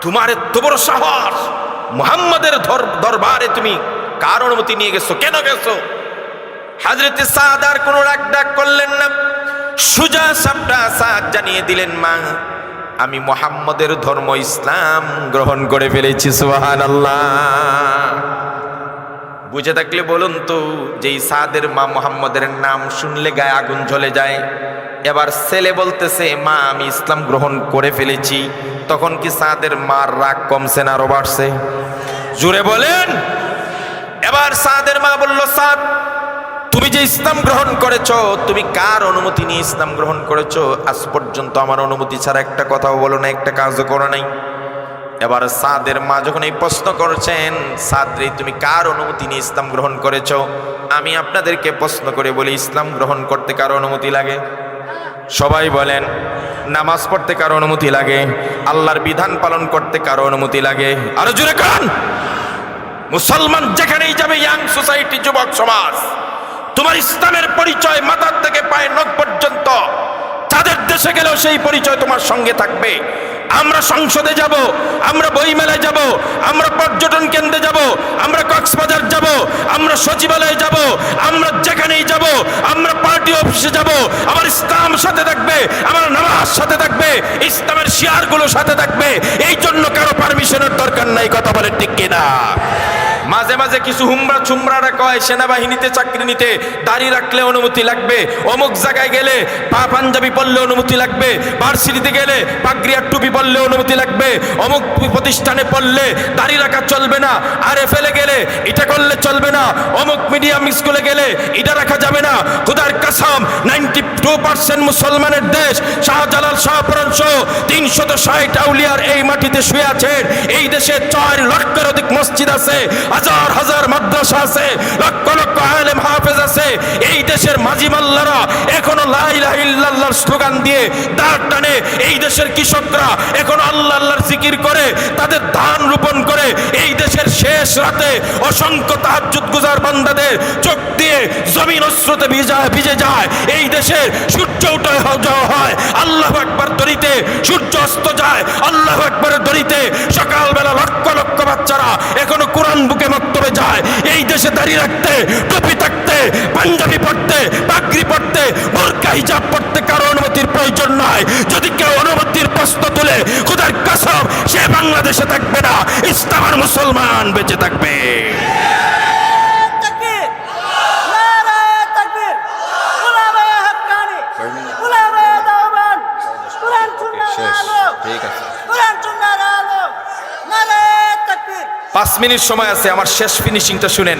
তোমার এত বড় সাহস, মুহাম্মাদের দরবারে তুমি কার অনুমতি নিয়ে গেছো? কেন গেছো? হযরতে সাদ আর কোনো রাগ ডাক করলেন না, সুজা সাপটা সাদ জানিয়ে দিলেন, মা আমি মুহাম্মদের ধর্ম ইসলাম গ্রহণ করে ফেলেছি। সুবহানাল্লাহ। বুঝে থাকলে বলুন তো, যেই সাদের মা মুহাম্মদের নাম শুনলে গায়ে আগুন জ্বলে যায়, এবার ছেলে বলতেছে মা আমি ইসলাম গ্রহণ করে ফেলেছি, তখন কি সাদের মার রাগ কমছে না আরো বাড়ছে? জুড়ে বলেন। এবার সাদের মা বলল, সাদ তুমি যে ইসলাম গ্রহণ করেছো, তুমি কার অনুমতি নিয়ে ইসলাম গ্রহণ করেছো? আজ পর্যন্ত আমার অনুমতি ছাড়া একটা কথাও বলো না, একটা কাজও করো নাই। এবার সাদের মা যখন এই প্রশ্ন করছেন, সাদ রে তুমি কার অনুমতি নিয়ে ইসলাম গ্রহণ করেছো? আমি আপনাদেরকে প্রশ্ন করে বলি, ইসলাম গ্রহণ করতে কার অনুমতি লাগে? সবাই বলেন। নামাজ পড়তে কার অনুমতি লাগে? আল্লাহর বিধান পালন করতে কার অনুমতি লাগে? আরো জোরে কান। মুসলমান যেখানেই যাবে, ইয়াং সোসাইটি, যুবক সমাজ, তোমার ইসলামের পরিচয় মাথার থেকে পায়ের নখ পর্যন্ত, যাদের দেশে গেলেও সেই পরিচয় তোমার সঙ্গে থাকবে। আমরা সংসদে যাব, আমরা বইমেলায় যাব, আমরা পর্যটন কেন্দ্রে যাব, আমরা কক্সবাজার যাব, আমরা সচিবালয়ে যাব, আমরা যেখানেই যাব, আমরা পার্টি অফিসে যাব, আমার ইসলাম সাথে থাকবে, আমার নামাজ সাথে থাকবে, ইসলামের শিয়ারগুলো সাথে থাকবে। এই জন্য কারো পারমিশনের দরকার নাই। কথা বলে ঠিক কিনা? মাঝে মাঝে কিছু হুমরা চুমরারা কয় সেনাবাহিনীতে চাকরি নিতে দাড়ি রাখলে অনুমতি লাগবে, অমুক জায়গায় গেলে পাঞ্জাবি পরলে অনুমতি লাগবে, ভার্সিটিতে গেলে পাগড়ি আর টুপি পরলে অনুমতি লাগবে, অমুক প্রতিষ্ঠানে পড়লে দাড়ি রাখা চলবে না, আরএফএলে গেলে এটা করলে চলবে না, অমুক মিডিয়াম স্কুলে গেলে এটা রাখা যাবে না। খোদার কসম 92% মুসলমানের দেশ, শাহজালাল শাহপুরান সহ 360 আউলিয়ার এই মাটিতে শুয়ে আছেন। এই দেশে 4 লক্ষের অধিক মসজিদ আছে, হাজার হাজার মাদ্রাসা আছে, লক্ষ লক্ষ আলেম হাফেজ আছে। এই দেশের মাঝি মাল্লারা এখনো লা ইলাহা ইল্লাল্লাহর স্লোগান দিয়ে দাঁড় টানে। এই দেশের কৃষকরা এখনো আল্লাহ আল্লাহর জিকির করে তাদের ধান রোপণ করে। এই দেশের শেষ রাতে অসংখ্য তাহাজ্জুদ গুজার বান্দাদের চোখ দিয়ে জমিন অশ্রুতে ভিজে যায়। এই দেশের সূর্য উঠে যাওয়া হয় আল্লাহু আকবার দরিতে, সূর্য অস্ত যায় আল্লাহু আকবারের দরিতে। সকালবেলা লক্ষ লক্ষ বাচ্চারা এখনো কোরআন বুকে মক্তবে যায়। এই দেশে দাঁড়িয়ে রাখতে, টুপি থাকতে, পাঞ্জাবি পড়তে, পাগড়ি পড়তে, বোরকা হিজাব পড়তে কারো অনুমতির প্রয়োজন নয়। যদি কেউ অনুমতির প্রশ্ন তুলে, খোদার কসম সে বাংলাদেশে থাকবে না, ইসলাম আর মুসলমান বেঁচে থাকবে। ঠিক আছে, 5 মিনিট সময় আছে, আমার শেষ ফিনিশিংটা শুনেন।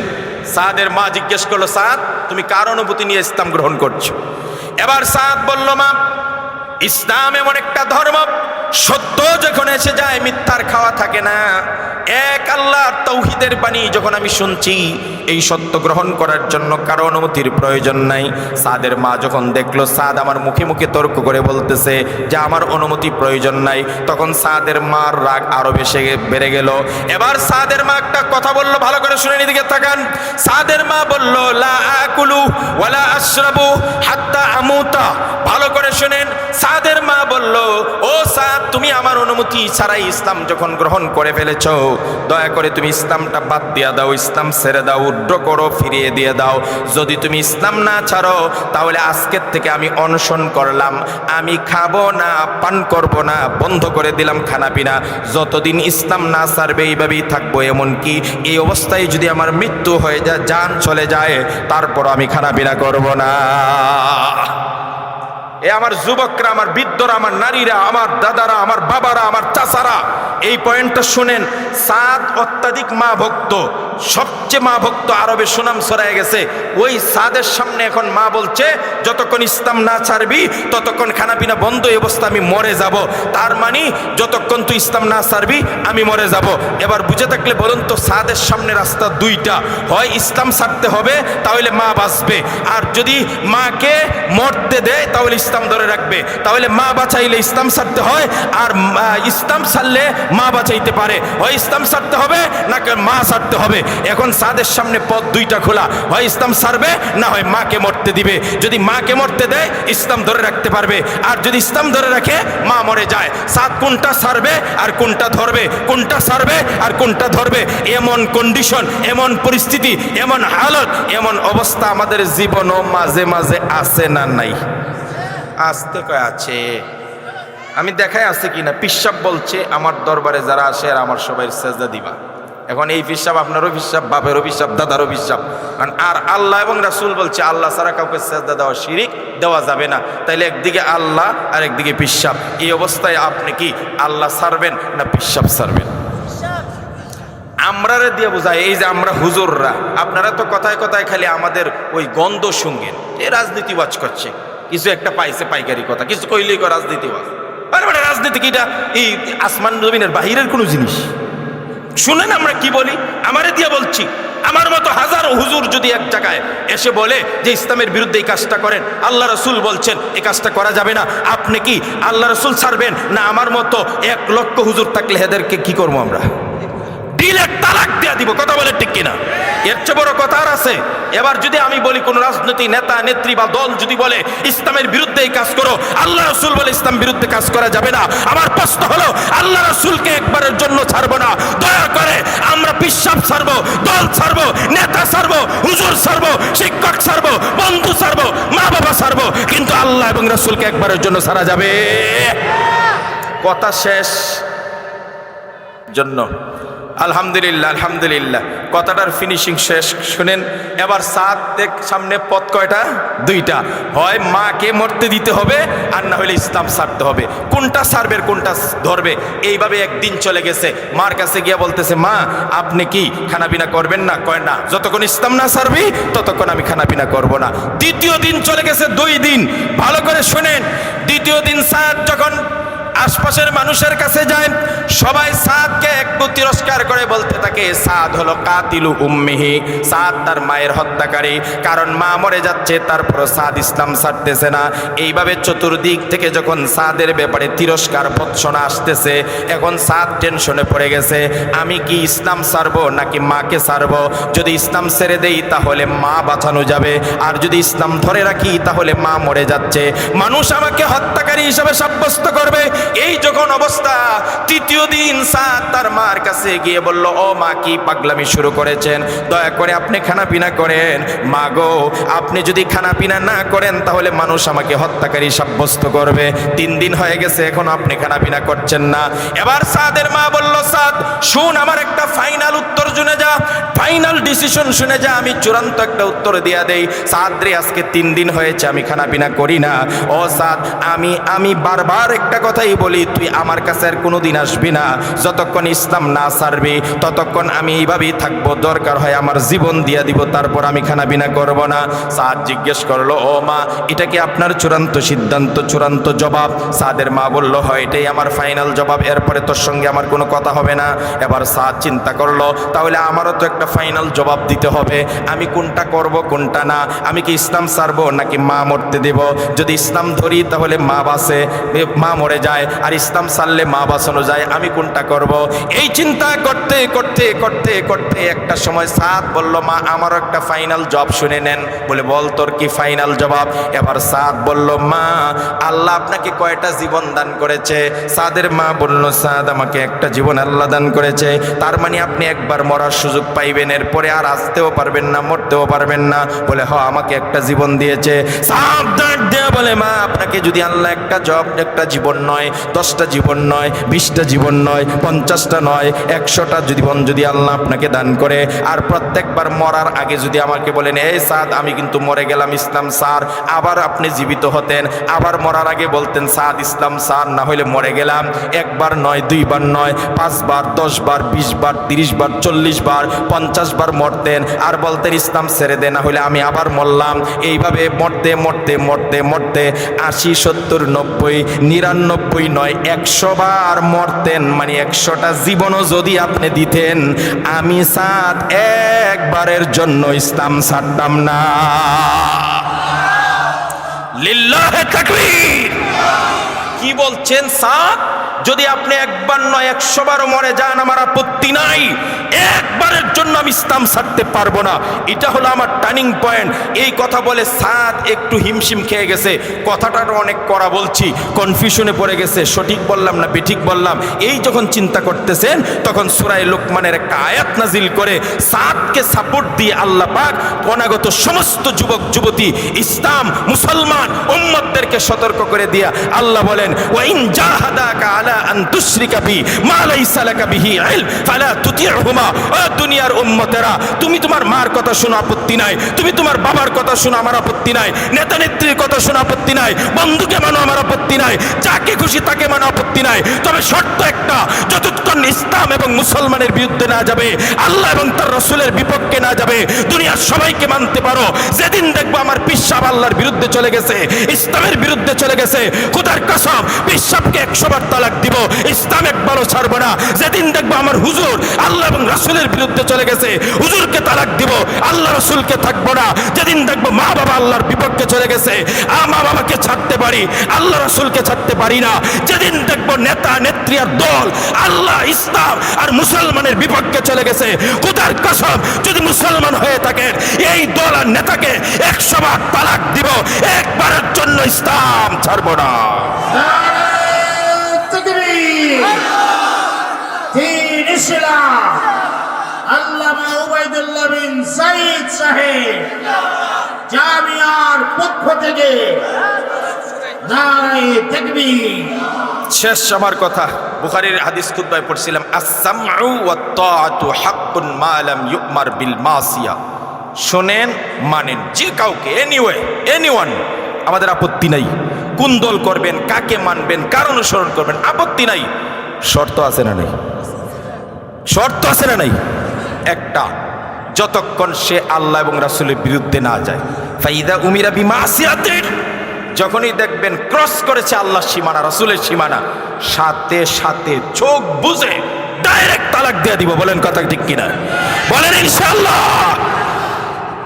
সাদের মা জিজ্ঞেস করলো, সাদ তুমি কার অনুমতি নিয়ে ইসলাম গ্রহণ করছো? এবার সাদ বলল, মা ইসলাম এমন একটা ধর্ম, সত্য যখন এসে যায় মিথ্যার খাওয়া থাকে না। এক আল্লাহর তাওহীদের বাণী যখন আমি শুনছি, এই সত্য গ্রহণ করার জন্য কারো অনুমতির প্রয়োজন নাই। সাদের মা যখন দেখলো সাদ আমার মুখে মুখে তর্ক করে বলতেছে যে আমার অনুমতি প্রয়োজন নাই, তখন সাদের মার রাগ আরো বেশি বেড়ে গেল। এবার সাদের মা একটা কথা বলল, ভালো করে শুনে এদিকে তাকান। সাদের মা বলল, লা আকুলু ওয়ালা আশরাবু হাত্তা আমুতা। ভালো করে শুনেন, সাদের মা বলল, ও সাদ তুমি আমার অনুমতি ছাড়াই ইসলাম যখন গ্রহণ করে ফেলেছো, দয়া করে তুমি ইসলামটা বাদ দিয়ে দাও, ইসলাম ছেড়ে দাও, উড্র করো, ফিরিয়ে দিয়ে দাও। যদি তুমি ইসলাম না ছাড়ো তাহলে আজকের থেকে আমি অনশন করলাম, আমি খাবো না, পান করব না, বন্ধ করে দিলাম খানা পিনা। যতদিন ইসলাম না ছাড়বে এইভাবেই থাকবো। এমনকি এই অবস্থায় যদি আমার মৃত্যু হয়ে যায়, জান চলে যায়, তারপর আমি খানা পিনা করব না। এ আমার যুবকরা, আমার বৃদ্ধরা, আমার নারীরা, আমার দাদারা, আমার বাবারা, আমার চাচারা, এই পয়েন্টটা শুনেন। সাদ অত্যাধিক মা ভক্ত, সবচেয়ে মা ভক্ত, আরবে সুনাম ছড়ায় গেছে। ওই সাদের সামনে এখন মা বলছে যতক্ষণ ইসলাম না ছাড়বি ততক্ষণ খানাপিনা বন্ধ, এই অবস্থা আমি মরে যাব। তার মানে যতক্ষণ তুই ইসলাম না ছাড়বি আমি মরে যাব। এবার বুঝে থাকলে বলুন তো, সাদের সামনে রাস্তা দুইটা, হয় ইসলাম ছাড়তে হবে তাহলে মা বাঁচবে, আর যদি মাকে মরতে দেয় তাহলে ইসলাম ধরে রাখবে। তাহলে মা বাঁচাইলে ইসলাম ছাড়তে হয়, আর ইসলাম ছাড়লে মা বাঁচাইতে পারে। হয় ইসলাম ছাড়তে হবে নাকি মা ছাড়তে হবে। এখন সাদের সামনে পথ দুইটা খোলা, হয় ইসলাম ছাড়বে না হয় মাকে মরতে দিবে। যদি মাকে মরতে দেয় ইসলাম ধরে রাখতে পারবে, আর যদি ইসলাম ধরে রাখে মা মরে যায়। সাদ কোনটা ছাড়বে আর কোনটা ধরবে, কোনটা ছাড়বে আর কোনটা ধরবে, এমন কন্ডিশন, এমন পরিস্থিতি, এমন হালত, এমন অবস্থা আমাদের জীবনও মাঝে মাঝে আছে না নাই? আসতে কয় আছে। আমি দেখাই আছে কিনা। পিসাব বলছে আমার দরবারে যারা আসে আর আমার সবাই সেজদা দিবা। এখন এই পিসাব আপনারও পিসাব, বাপেরও পিসাব, দাদারও পিসাব। আর আল্লাহ এবং রাসূল বলছে আল্লাহ ছাড়া কাউকে সেজদা দেওয়া শিরিক, দেওয়া যাবে না। তাইলে একদিকে আল্লাহ আর একদিকে পিসাব। এই অবস্থায় আপনি কি আল্লাহ ছাড়বেন না পিসাব ছাড়বেন? আমরারে দিয়ে বোঝায়। এই যে আমরা হুজুররা, আপনারা তো কথায় কথায় খালি আমাদের ওই গন্ধ শুনবেন, এ রাজনীতিবাজ করছে, কিছু একটা পাইছে পাইকারি কথা, কিছু কইলেই রাজনীতিবাজ। আরে মানে রাজনীতি কি এটা এই আসমান জমিনের বাহিরের কোনো জিনিস? শুনেন আমরা কি বলি, আমারে দিয়ে বলছি। আমার মতো হাজারো হুজুর যদি এক জায়গায় এসে বলে যে ইসলামের বিরুদ্ধে এই কাজটা করেন, আল্লাহ রসুল বলছেন এই কাজটা করা যাবে না, আপনি কি আল্লাহ রসুল ছাড়বেন না? আমার মতো 1 লক্ষ হুজুর থাকলে এদেরকে কি করবো আমরা? ডিলেট তালাক দেয়া দিব। কথা বলে ঠিক কিনা? এর চেয়ে বড় কথা আর আছে? এবার যদি আমি বলি কোন রাজনৈতিক নেতা নেত্রী বা দল যদি বলে ইসলামের বিরুদ্ধে এই কাজ করো, আল্লাহ রসুল বলে ইসলাম বিরুদ্ধে কাজ করা যাবে না, আমার প্রশ্ন হলো আল্লাহ রসুলকে একবারের জন্য ছাড়বো না? দয়া করে আমরা পিসাব ছাড়বো, দল ছাড়বো, নেতা ছাড়বো, হুজুর ছাড়বো, শিক্ষক ছাড়বো, বন্ধু ছাড়বো, মা বাবা ছাড়বো, কিন্তু আল্লাহ এবং রসুলকে একবারের জন্য ছাড়া যাবে? কথা শেষ জন্য আলহামদুলিল্লাহ, আলহামদুলিল্লাহ, কথাটার ফিনিশিং শেষ। শুনেন এবার সাদের সামনে পথ কয়টা? 2টা। হয় মাকে মরতে দিতে হবে আর না হলে ইসলাম ছাড়তে হবে। কোনটা ছাড়বে কোনটা ধরবে? এইভাবে একদিন চলে গেছে। মার কাছে গিয়া বলতেছে, মা আপনি কি খানা পিনা করবেন না? কয় না, যতক্ষণ ইসলাম না ছাড়বি ততক্ষণ আমি খানা পিনা করবো না। দ্বিতীয় দিন চলে গেছে, 2 দিন। ভালো করে শোনেন, দ্বিতীয় দিন সাদ যখন আশপাশের মানুষের কাছে যায়, সবাই সাদকে একটু তিরস্কার করে বলতে থাকে সাদ হলো কাতিলু উম্মিহি, সাদ তার মায়ের হত্যাকারী। কারণ মা মরে যাচ্ছে, তারপর সাদ ইসলাম ছাড়তেছে না। এইভাবে চতুর্দিক থেকে যখন সাদের ব্যাপারে তিরস্কার ভৎসনা আসতেছে, এখন সাদ টেনশনে পড়ে গেছে, আমি কি ইসলাম ছাড়বো নাকি মাকে ছাড়বো? যদি ইসলাম ছেড়ে দেই তাহলে মা বাঁচানো যাবে, আর যদি ইসলাম ধরে রাখি তাহলে মা মরে যাচ্ছে, মানুষ আমাকে হত্যাকারী হিসাবে সাব্যস্ত করবে। এই যখন অবস্থা, তৃতীয় দিন সাদ তার মার কাছে গিয়ে বলল, ও মা কি পাগলামি শুরু করেছেন? দয়া করে আপনি খানা পিনা করেন। মা গো, আপনি যদি খানা পিনা না করেন তাহলে মানুষ আমাকে হত্যাকারী সাব্যস্ত করবে। 3 দিন হয়ে গেছে, এখন আপনি খানা পিনা করছেন না। এবার সাদের মা বলল, সাদ শুন, আমার একটা ফাইনাল উত্তর শুনে যা, ফাইনাল ডিসিশন শুনে যা, আমি চূড়ান্ত একটা উত্তর দিয়া দেই। সাদ রে, আজকে 3 দিন হয়েছে আমি খানা পিনা করি না। ও সাদ, আমি বারবার একটা কথাই বলি, তুই আমার কাছে আর কোনোদিন আসবি না। যতক্ষণ ইসলাম না ছাড়বি ততক্ষণ আমি এইভাবেই থাকবো, দরকার হয় আমার জীবন দিয়া দিব, তারপর আমি খানা পিনা করবো না। সাদ জিজ্ঞেস করলো, ও মা, এটা কি আপনার চূড়ান্ত সিদ্ধান্ত, চূড়ান্ত জবাব? সাদের মা বলল, হয় এটাই আমার ফাইনাল জবাব, এরপরে তোর সঙ্গে আমার কোনো কথা হবে না। এবার সাদ চিন্তা করলো, তাহলে আমারও তো একটা ফাইনাল জবাব দিতে হবে, আমি কোনটা করব কোনটা না, আমি কি ইসলাম ছাড়বো নাকি মা মরতে দেব? যদি ইসলাম ধরি তাহলে মা বাঁচে, মা মরে যায়, আর ইসলাম ছাড়লে মা বাঁচানো যায়, আমি কোনটা করব? এই চিন্তা করতে করতে করতে করতে একটা সময় সাদ বলল, মা আমারও একটা ফাইনাল জবাব শুনে নেন। বলে, বল তোর কি ফাইনাল জবাব? এবার সাদ বলল, মা আল্লাহ আপনাকে কয়টা জীবন দান করেছে? সাদের মা বলল, সাদ আমাকে একটা জীবন আল্লাহ দান করেছে, তার মানে আপনি একবার মরার সুযোগ পাইবেন, এরপরে আর আসতেও পারবেন না, মরতেও পারবেন না। বলে, হ আমাকে একটা জীবন দিয়েছে। সাদ ডাক দেয়া বলে, মা আপনাকে যদি আল্লাহ একটা জীবন নয়, 10টা জীবন নয়, 20টা জীবন নয়, 50টা নয়, 100টা জীবন যদি আল্লাহ আপনাকে দান করে, আর প্রত্যেকবার মরার আগে যদি আমাকে বলেন, এই সাদ আমি কিন্তু মরে গেলাম, ইসলাম সার, আবার আপনি জীবিত হতেন, আবার মরার আগে বলতেন সাদ ইসলাম সার, না হলে মরে গেলাম, 1 বার নয়, 2 বার নয়, 5 বার, 10 বার, 20 বার, 30 বার, 40 বার, 50 বার মরতেন, আর বলতেন ইসলাম ছেড়ে দে, না হলে আমি আবার মরলাম। এইভাবে মরতে মরতে মরতে মরতে 80, 70, 90, 99 নয়, 100 বার মরতেন। মানে 100টা জীবনও যদি আপনি দিতেন, আমি সাদ একবারের জন্য ইসলাম ছাড়তাম না। লিল্লাহে তাকবীর। কি বলছেন সাদ? যদি আপনি একবার নয় 100 বারও মরে যান আমার আপত্তি নাই, একবারের জন্য আমি ইসলাম ছাড়তে পারবো না। এটা হলো আমার টার্নিং পয়েন্ট। এই কথা বলে সাদ একটু হিমশিম খেয়ে গেছে। কথাটা অনেক কড়া বলছি, কনফিউশনে পড়ে গেছে, সঠিক বললাম না বেঠিক বললাম। এই যখন চিন্তা করতেছেন তখন সূরা লোকমানের একটা আয়াত নাজিল করে সাদকে সাপোর্ট দিয়ে আল্লাহ পাক অনাগত সমস্ত যুবক যুবতী ইসলাম মুসলমান উম্মতদেরকে সতর্ক করে দিয়া আল্লাহ বলেন, ওয়া ইন জাহাদাকা আলা আন তুশরিকা বি মা লাইসা লাকা বিহি ইলম ফালা তুতি'হুমা। ও দুনিয়ার উম্মতেরা, তুমি তোমার মার কথা শোনো আপত্তি নাই, তুমি তোমার বাবার কথা শোনো আমার আপত্তি নাই, নেতা নেত্রীর কথা শোনো আপত্তি নাই, বন্ধুকে মানো আমার আপত্তি নাই, যাকে খুশি তাকে মানো আপত্তি নাই। তবে শর্ত একটা, যতক্ষণ ইসলাম এবং মুসলমানের বিরুদ্ধে না যাবে, আল্লাহ এবং তার রাসূলের বিপক্ষে না যাবে, দুনিয়ার সবাইকে মানতে পারো। যেদিন দেখবো আমার পিসাব আল্লাহর বিরুদ্ধে চলে গেছে, ইসলামের বিরুদ্ধে চলে গেছে, খোদার কসম পিসাবকে 100 বার তালাক দিব, ইসলাম একবারও ছাড়বো না। যেদিন দেখবো আমার হুজুর আল্লাহ এবং রাসূলের বিরুদ্ধে চলে গেছে, হুজুরকে তালাক দিব, আল্লাহ রাসূলকে থাকবো না। যেদিন দেখবো মা বাবা আল্লাহর বিপক্ষে চলে গেছে, মা বাবাকে ছাড়তে পারি, আল্লাহ রাসূলকে ছাড়তে পারি না। যেদিন দেখবো নেতা নেত্রী আর দল আল্লাহ ইসলাম আর মুসলমানের বিপক্ষে চলে গেছে, খোদার কসম যদি মুসলমান হয়ে থাকেন এই দল আর নেতাকে 100 বার তালাক দিব, একবারের জন্য ইসলাম ছাড়বো না। আল্লামা উবাইদুল্লাহ বিন সাইদ সাহেব জামিয়ার পক্ষ থেকে নারায়ে তাকবীর। শেষ আমার কথা, বুখারীর হাদিস খুতবায় পড়ছিলাম, আস-সামউ ওয়াত তাআতু হাক্কুন মা লাম ইউমার বিল মাসিয়া। শোনেন মানেন যে কাউকে, এনিওয়ান, আমাদের আপত্তি নাই। কোন দল করবেন, কাকে মানবেন, কার অনুসরণ করবেন, আপত্তি নাই। শর্ত আছে না নাই? শর্ত আছে না নাই? একটা, যতক্ষণ সে আল্লাহ এবং রাসূলের বিরুদ্ধে না যায়। ফাইদা উমিরা বিমাসিয়াতিন, যখনই দেখবেন ক্রস করেছে আল্লাহর সীমানা রাসূলের সীমানা, সাথে সাথে চোখ বুজে ডাইরেক্ট তালাক দিয়ে দিব। বলেন কথা ঠিক কিনা? বলেন ইনশাআল্লাহ।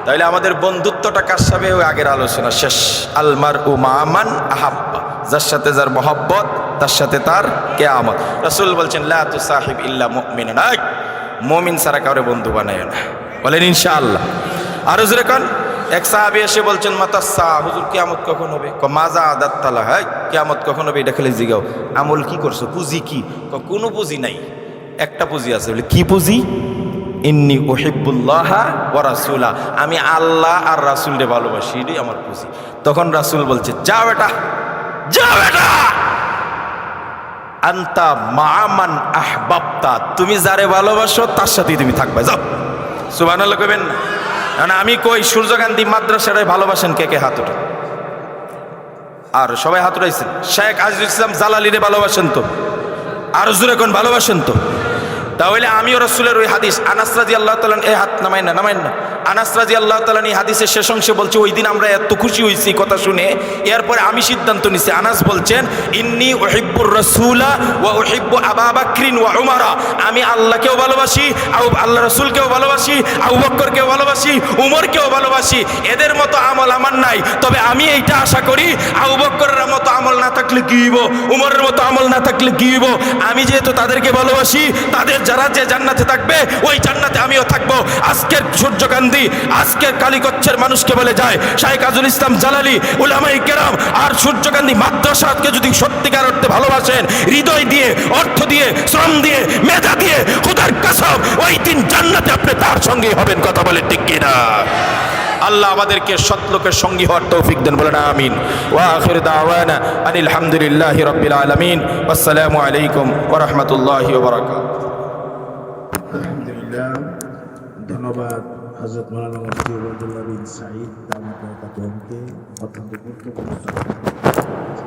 তাইলে আমাদের বন্ধুত্বটা কার সাথে? ওই আগের আলোচনা শেষ। আলমার উ মামান আহাব্বা, যার সাথে যার মহব্বত তার সাথে তার কিয়ামত। রাসূল বলছেন, লা তুসাহিব ইল্লা মুমিনান, মুমিন ছাড়া কাউরে বন্ধু বানায় না। বলেন ইনশাআল্লাহ। আর হুজুরে কোন এক সাহাবী এসে বলছেন, মাতাসা, হুজুর কিয়ামত কখন হবে? মাজা আদাত্তালা, হ্যাঁ কিয়ামত কখন হবে এটা খালি জিগাও। আমল কি করছো, পুঁজি কি? কোনো পুঁজি নাই, একটা পুঁজি আছে। বলে কি পুঁজি? ইন্নী উহিব্বুল্লাহ ওয়া রাসূলা, আমি আল্লাহ আর রাসূলকে ভালোবাসি, এটাই আমার পুঁজি। তখন রাসূল বলছে, যা বেটা, যা বেটা, আনতা মা'মান আহবাবতা, তুমি যারে ভালোবাসো তার সাথেই তুমি থাকবে, যাও। সুবহানাল্লাহ কইবেন না? না আমি কই সূর্যকান্তি মাদ্রাসায় ভালোবাসেন কে কে? হাত ওঠেন। আর সবাই হাত উঠাইছেন। শেখ আজিজুল ইসলাম জালালিরে ভালোবাসেন তো? আর জোরে কোন ভালোবাসেন তো? তাহলে আমিও রাসূলের ওই হাদিস, আনাস রাদিয়াল্লাহু তাআলা, এই হাত নামাইন না। আনাস রাদিয়াল্লাহু তাআলা এই হাদিসের শেষ অংশে বলছে, ওই দিন আমরা এত খুশি হয়েছি কথা শুনে, এরপরে আমি সিদ্ধান্ত নিছি। আনাস বলছেন, ইন্নী উহিব্বুর রাসূলা ওয়া উহিব্বু আবা বকরিন ওয়া উমারা, আমি আল্লাহকেও ভালোবাসি, আল্লাহ রাসূলকেও ভালোবাসি, আবু বকরকেও ভালোবাসি, উমরকেও ভালোবাসি। এদের মতো আমল আমার নাই, তবে আমি এইটা আশা করি আবু বকরের মতো আমল না থাকলে কি হইব, উমরের মতো আমল না থাকলে কি হইব। আমি যেহেতু তাদেরকে ভালোবাসি, তাদের যারা যে জান্নাতে থাকবে ওই জান্নাতে আমিও থাকবো। আজকের সূর্যকান্তি, আজকের কালীকচ্ছের মানুষকে বলে যায় শাইখ আজিজুল ইসলাম জালালি, উলামায়ে কেরাম আর সূর্যকান্তি মাদ্রাসাকে যদি সত্যিকার অর্থে ভালোবাসেন, হৃদয় দিয়ে, অর্থ দিয়ে, শ্রম দিয়ে, মেধা দিয়ে, খোদার কসম ওই দিন জান্নাতে আপনি তার সঙ্গে হবেন। কথা বলে ঠিক কিনা? আল্লাহ আমাদেরকে সৎলোকের সঙ্গী হওয়ার তৌফিক দেন। বলেন আমিন। ওয়া আখির দাওয়ানা আনিল হামদুলিল্লাহি রাব্বিল আলামিন। আসসালামু আলাইকুম ওয়া রাহমাতুল্লাহি ওয়া বারাকাতুহু। আলহামদুলিল্লাহ, ধন্যবাদ হযরত মাওলানা মুফতি উবাইদুল্লাহ বিন সাঈদ দামাতকে অত্যন্ত গুরুত্বপূর্ণ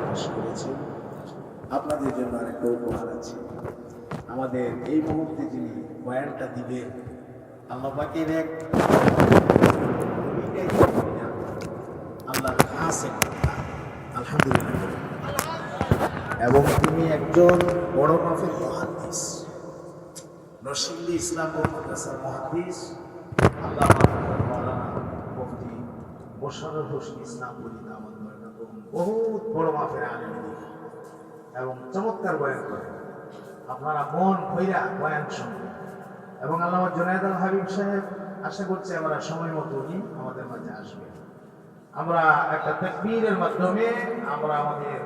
পেশ করেছেন। আপনাদের জন্য আরেকটা উপহার আছে। আমাদের এই মুহূর্তে যিনি বয়ানটা দিবেন, আল্লাহ পাকের এক আল্লাহ আছেন, আলহামদুলিল্লাহ, এবং তিনি একজন বড় মাপের মুহাদ্দিস, নরসিংদী ইসলাম মাদ্রাসার মুহাদ্দিস, আল্লাহ মাওলানা মুফতি মোশাররফ হোসেন ইসলাম বলি দামাত বরকাতুহু। এবং বহুত বড় মাপের আলেম এবং চমৎকার বয়ান করে। আপনারা মন ভৈরা বয়ান শুনবেন এবং আল্লামা জুনায়েদ আল হাবিব সাহেব আশা করছি আমরা সময় মতো উনি আমাদের মাঝে আসবেন। আমরা একটা তাকবীরের মাধ্যমে আমরা আমাদের